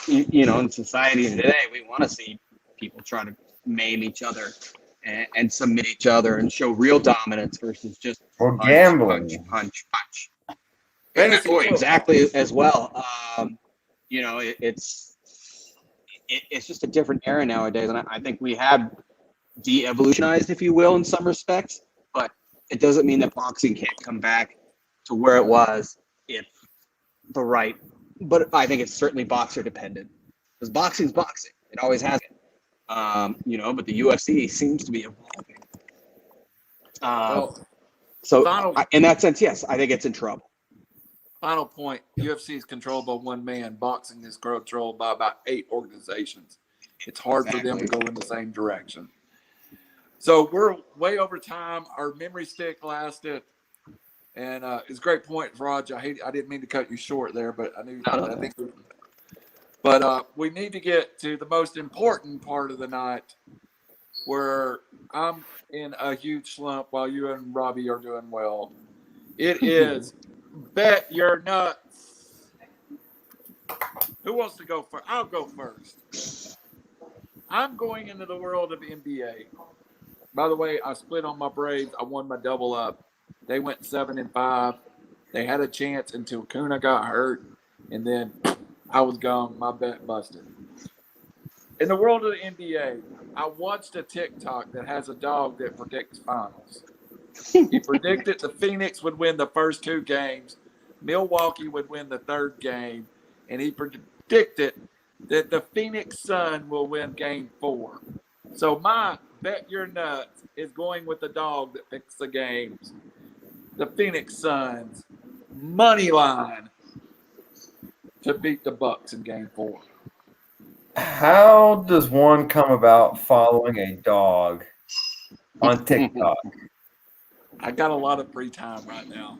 In society today, we want to see people try to maim each other and submit each other and show real dominance versus just Or punch, gambling. punch. Fantasy football. Exactly as well. It's just a different era nowadays, and I think we have de-evolutionized, if you will, in some respects. But it doesn't mean that boxing can't come back to where it was if the right. But I think it's certainly boxer dependent, because boxing's boxing. It always has been. But the UFC seems to be evolving. In that sense, yes, I think it's in trouble. Final point: UFC is controlled by one man. Boxing is controlled by about 8 organizations. It's hard for them to go in the same direction. So we're way over time. Our memory stick lasted, and it's a great point, Raj. I didn't mean to cut you short there, but we need to get to the most important part of the night, where I'm in a huge slump while you and Robbie are doing well. It is Bet Your Nuts. Who wants to go first? I'll go first. I'm going into the world of NBA. By the way, I split on my Braves. I won my double up. They went 7-5. They had a chance until Kuna got hurt, and then I was gone. My bet busted. In the world of the NBA, I watched a TikTok that has a dog that predicts finals. He predicted the Phoenix would win the first 2 games, Milwaukee would win the 3rd game, and he predicted that the Phoenix Sun will win game 4. So my Bet Your Nuts is going with the dog that picks the games. The Phoenix Suns money line to beat the Bucks in game 4. How does one come about following a dog on TikTok? I got a lot of free time right now.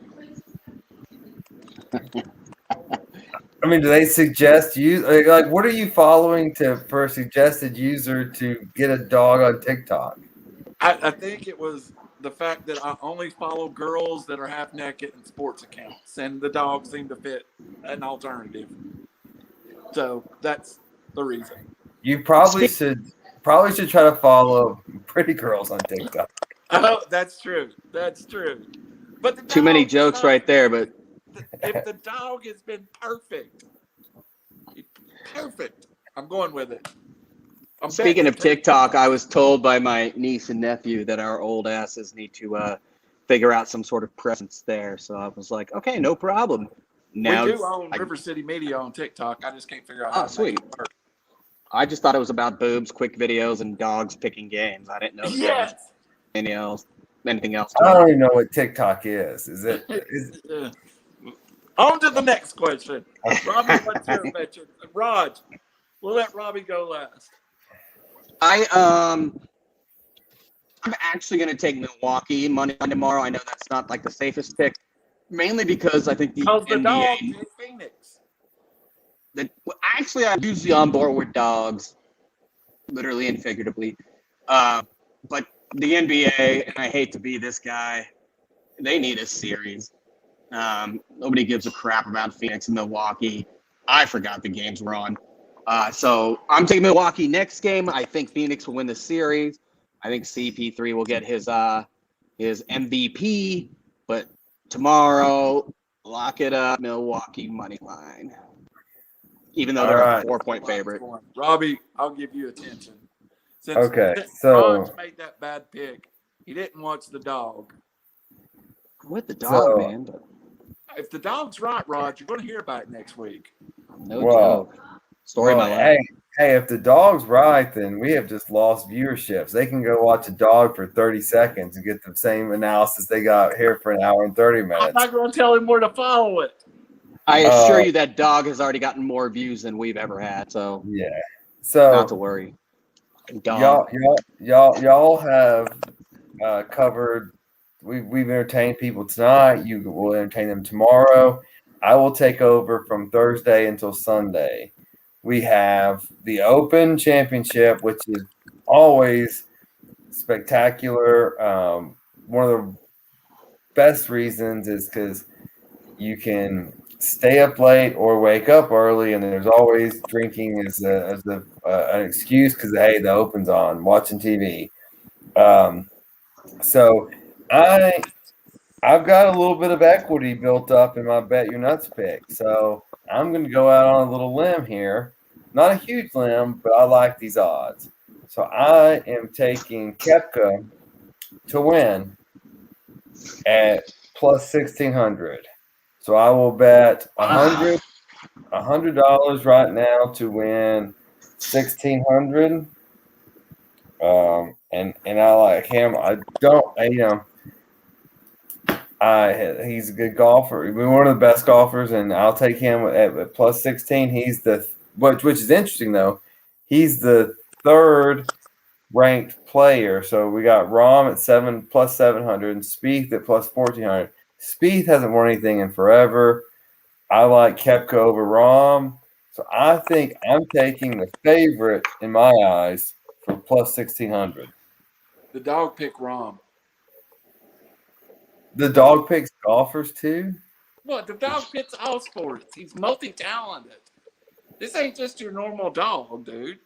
I mean, do they suggest you like what are you following for a suggested user to get a dog on TikTok? I think it was the fact that I only follow girls that are half naked in sports accounts, and the dog seemed to fit an alternative. So that's the reason. You probably should try to follow pretty girls on TikTok. Oh, that's true. That's true. But too many jokes right there. But if the dog has been perfect, I'm going with it. Speaking of TikTok, I was told by my niece and nephew that our old asses need to figure out some sort of presence there. So I was like, okay, no problem. Now, we do own RiverCity-Media on TikTok. I just can't figure out how to make it work. I just thought it was about boobs, quick videos, and dogs picking games. I didn't know there was anything else. I don't even know what TikTok is. Is it? On to the next question. Robbie, what's your mention? Raj, we'll let Robbie go last. I'm actually going to take Milwaukee money line tomorrow. I know that's not like the safest pick, mainly because I think the NBA. Dog is Phoenix. Actually, I'm usually on board with dogs, literally and figuratively. But the NBA, and I hate to be this guy, they need a series. Nobody gives a crap about Phoenix and Milwaukee. I forgot the games were on. So I'm taking Milwaukee next game. I think Phoenix will win the series. I think CP3 will get his MVP. But tomorrow, lock it up, Milwaukee money line. Even though they're a 4-point favorite. Robbie, I'll give you attention. Since so Raj made that bad pick, he didn't watch the dog. With the dog, man. But if the dog's right, Raj, you're going to hear about it next week. No joke. Story of my life. Hey, if the dog's right, then we have just lost viewerships. They can go watch a dog for 30 seconds and get the same analysis they got here for an hour and 30 I'm minutes. not going to tell him where to follow it. I assure you that dog has already gotten more views than we've ever had, so Yeah. So not to worry. Dog. y'all have covered. We've entertained people tonight. You will entertain them tomorrow. I will take over from Thursday until Sunday. We have the Open Championship, which is always spectacular. One of the best reasons is because you can stay up late or wake up early, and there's always drinking as an excuse because hey, the Open's on, watching TV. So I've got a little bit of equity built up in my Bet Your Nuts pick, so I'm going to go out on a little limb here. Not a huge limb, but I like these odds. So I am taking Kepka to win at plus 1,600. So I will bet $100 right now to win 1,600. And I like him. He's a good golfer. He's one of the best golfers, and I'll take him at plus 16. He's which is interesting though. He's the third ranked player. So we got Rahm at plus 700 and Spieth at plus 1,400. Spieth hasn't won anything in forever. I like Koepka over Rahm. So I think I'm taking the favorite in my eyes for plus 1,600. The dog picked Rahm. The dog picks golfers too? What? The dog picks all sports. He's multi-talented. This ain't just your normal dog, dude.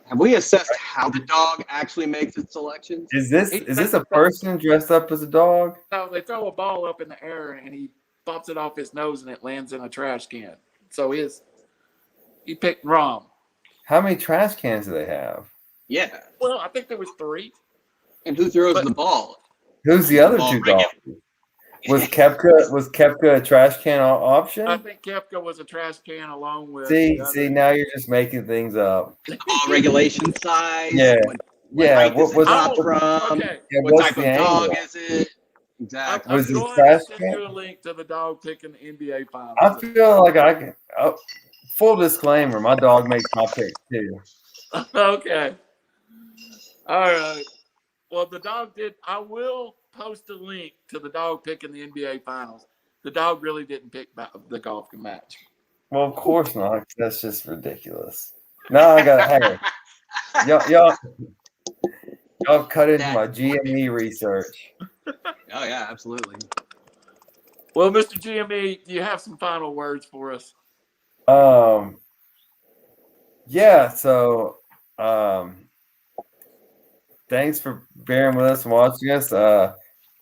Have we assessed how the dog actually makes its selections? Is this a person dressed up as a dog? No, they throw a ball up in the air and he pops it off his nose and it lands in a trash can. So he picked Rahm. How many trash cans do they have? Yeah. Well, I think there was 3. And who throws the ball? Who's the other two golfers? Was Koepka a trash can option? I think Koepka was a trash can along with. See, now you're just making things up. Ball regulation size. Yeah. What type of dog is it? Exactly. I'm going to send you a link to the dog picking the NBA finals. I feel like I can. Full disclaimer: my dog makes my picks too. Okay. All right. Well, the dog did. I will post a link to the dog picking the NBA finals. The dog really didn't pick the golf match. Well, of course not. That's just ridiculous. Now I got hey, y'all cut into my GME research. Oh yeah, absolutely. Well, Mr. GME, do you have some final words for us? Yeah. So, thanks for bearing with us and watching us.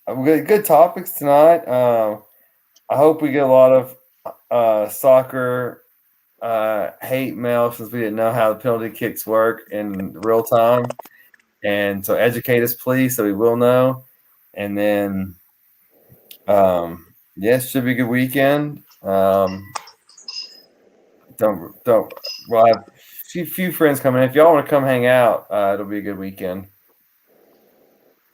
We got good topics tonight. I hope we get a lot of soccer hate mail since we didn't know how the penalty kicks work in real time. And so educate us, please, so we will know. And then, yes, should be a good weekend. We'll have a few friends coming in. If y'all want to come hang out, it'll be a good weekend.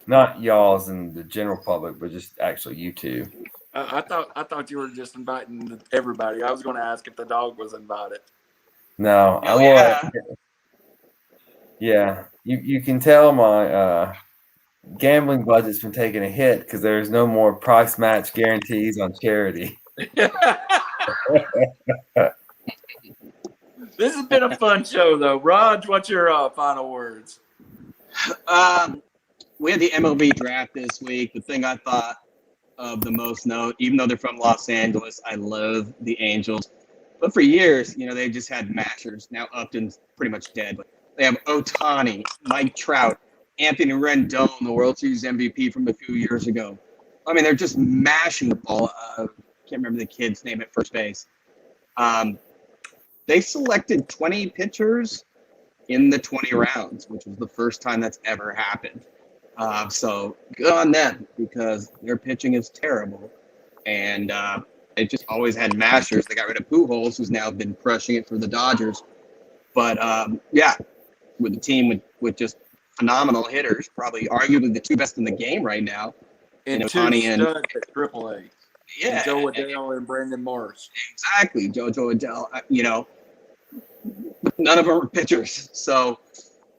Not y'all's and the general public, but just actually you two. I thought you were just inviting everybody. I was going to ask if the dog was invited. No, I will. Yeah, you can tell my gambling budget's been taking a hit because there's no more price match guarantees on charity. This has been a fun show, though. Raj, what's your final words? We had the MLB draft this week. The thing I thought of the most note, even though they're from Los Angeles, I love the Angels. But for years, they've just had mashers. Now Upton's pretty much dead. But they have Ohtani, Mike Trout, Anthony Rendon, the World Series MVP from a few years ago. I mean, they're just mashing the ball. Can't remember the kid's name at first base. They selected 20 pitchers in the 20 rounds, which was the first time that's ever happened. So good on them because their pitching is terrible. And they just always had mashers. They got rid of Pujols, who's now been crushing it for the Dodgers. But yeah, with a team with just phenomenal hitters, probably arguably the two best in the game right now. And two Ohtani and studs at AAA. yeah, And Joe Adele and Brandon Marsh. exactly, JoJo Adele. None of them were pitchers, so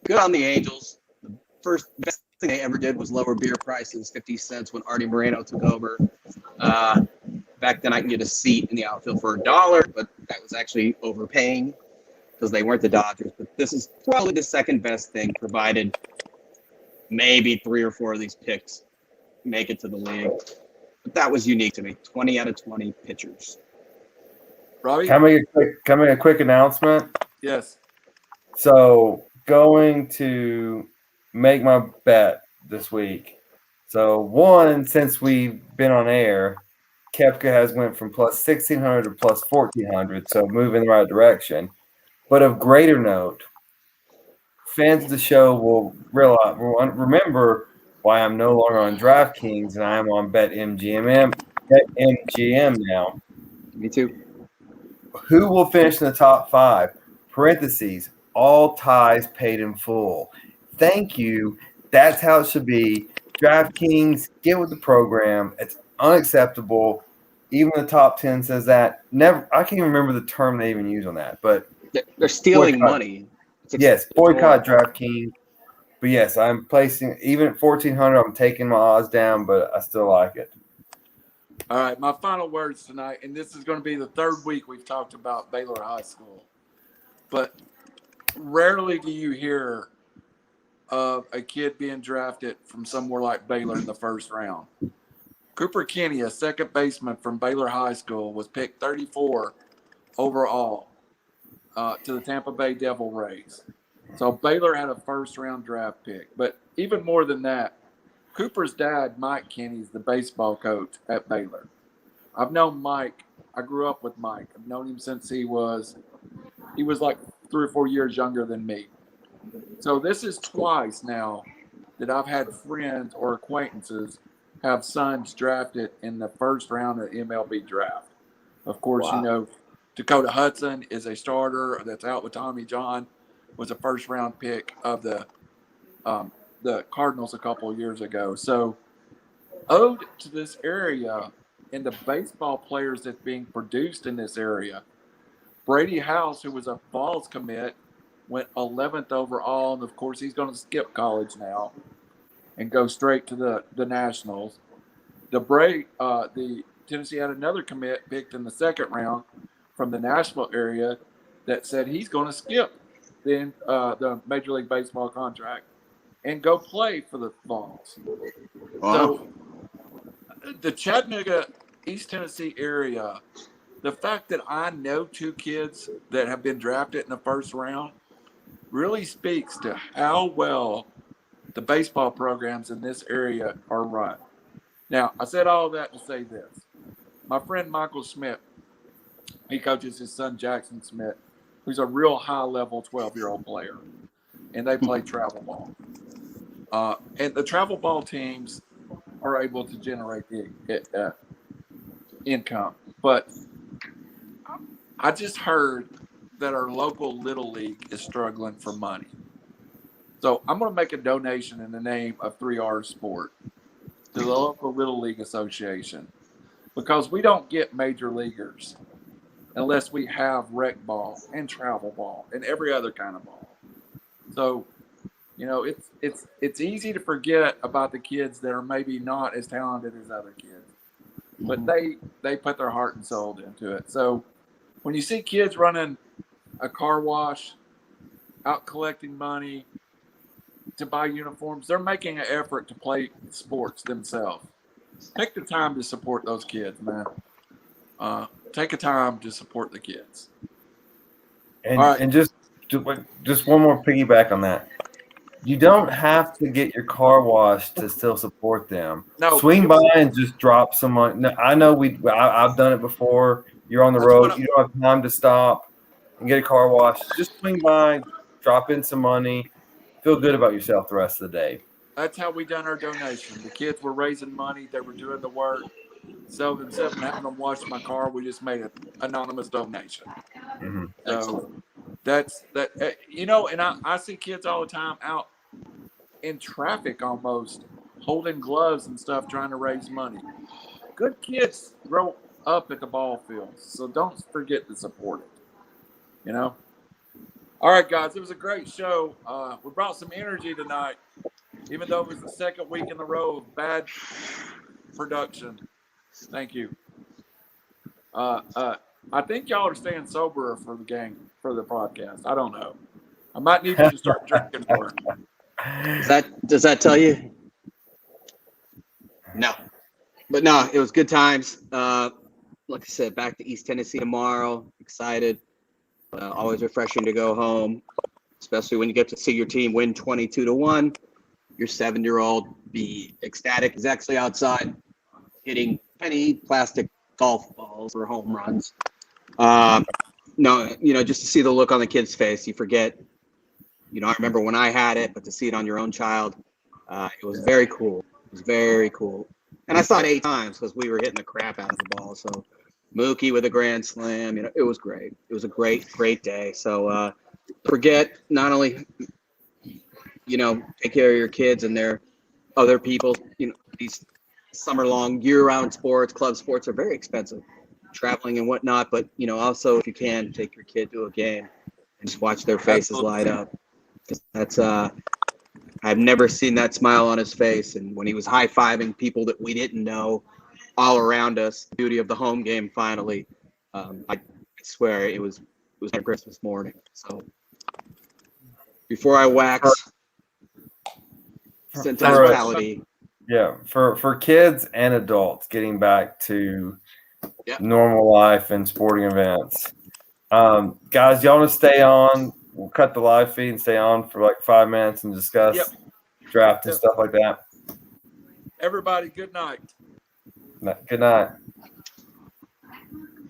good on the Angels. The best thing they ever did was lower beer prices, 50 cents when Artie Moreno took over. Back then, I could get a seat in the outfield for $1, but that was actually overpaying because they weren't the Dodgers. But this is probably the second best thing, provided maybe 3 or 4 of these picks make it to the league. But that was unique to me. 20 out of 20 pitchers. Robbie? Can I make a quick announcement? Yes. So going to make my bet this week. So one, since we've been on air, Kepka has went from plus 1,600 to plus 1,400, so moving in the right direction. But of greater note, fans of the show will remember why I'm no longer on DraftKings and I am on BetMGM now. Me too. Who will finish in the top 5? Parentheses, all ties paid in full. Thank you. That's how it should be. DraftKings, get with the program. It's unacceptable. Even the top 10 says that. Never. I can't even remember the term they even use on that. But They're stealing boycott. money. Yes, boycott DraftKings. But yes, I'm placing even at 1,400. I'm taking my odds down, but I still like it. All right, my final words tonight, and this is going to be the third week we've talked about Baylor High School, but rarely do you hear of a kid being drafted from somewhere like Baylor in the first round. Cooper Kinney, a second baseman from Baylor High School, was picked 34 overall to the Tampa Bay Devil Rays. So Baylor had a first-round draft pick. But even more than that, Cooper's dad, Mike Kinney, is the baseball coach at Baylor. I've known Mike. I grew up with Mike. I've known him since he was like 3 or 4 years younger than me. So this is twice now that I've had friends or acquaintances have sons drafted in the first round of the MLB draft. Of course, Wow. you know, Dakota Hudson is a starter that's out with Tommy John, was a first-round pick of the Cardinals a couple of years ago. So owed to this area and the baseball players that's being produced in this area, Brady House, who was a Falls commit, went 11th overall, and of course he's going to skip college now and go straight to the Nationals. The Tennessee had another commit picked in the second round from the Nashville area that said he's going to skip the Major League Baseball contract and go play for the Falls. Wow. So the Chattanooga, East Tennessee area, the fact that I know 2 kids that have been drafted in the first round really speaks to how well the baseball programs in this area are run. Now, I said all that to say this. My friend Michael Smith, he coaches his son Jackson Smith, who's a real high-level 12-year-old player, and they play travel ball. And the travel ball teams are able to generate the income. But I just heard that our local Little League is struggling for money. So I'm going to make a donation in the name of 3R Sport to the local Little League Association, because we don't get major leaguers unless we have rec ball and travel ball and every other kind of ball. So, you know, it's easy to forget about the kids that are maybe not as talented as other kids, but they put their heart and soul into it. So when you see kids running a car wash, out collecting money to buy uniforms, they're making an effort to play sports themselves. Take the time to support those kids, man. Take a time to support the kids. And, All right. and just one more piggyback on that. You don't have to get your car washed to still support them. No. Swing by and just drop some money. No, I know I've done it before. You're on the That's road. what You don't have time to stop and get a car wash. Just swing by, drop in some money. Feel good about yourself the rest of the day. That's how we done our donation. The kids were raising money. They were doing the work. So instead of having them wash my car, we just made an anonymous donation. Mm-hmm. So That's that. And I see kids all the time out in traffic almost holding gloves and stuff trying to raise money. Good kids grow up at the ball fields, so don't forget to support it. All right, guys, it was a great show. We brought some energy tonight, even though it was the second week in a row of bad production. Thank you. I think y'all are staying sober for the game, for the podcast. I don't know. I might need you to start drinking more. Does that tell you? No. But no, it was good times. Like I said, back to East Tennessee tomorrow. Excited. Always refreshing to go home, especially when you get to see your team win 22-1. Your 7-year-old be ecstatic. He's actually outside hitting penny plastic golf balls for home runs. No, just to see the look on the kid's face, you forget. I remember when I had it, but to see it on your own child, it was very cool. It was very cool. And I saw it 8 times because we were hitting the crap out of the ball. So Mookie with a grand slam, it was great. It was a great, great day. So forget not only, take care of your kids and their other people. These summer-long, year-round sports, club sports are very expensive, traveling and whatnot. But, also if you can, take your kid to a game and just watch their faces light up. That's I've never seen that smile on his face. And when he was high-fiving people that we didn't know all around us, the beauty of the home game finally, I swear it was like Christmas morning. So before I wax sentimentality. Yeah, for kids and adults getting back to normal life and sporting events. Guys, y'all want to stay on? We'll cut the live feed and stay on for like 5 minutes and discuss draft and stuff like that. Everybody, good night. Good night.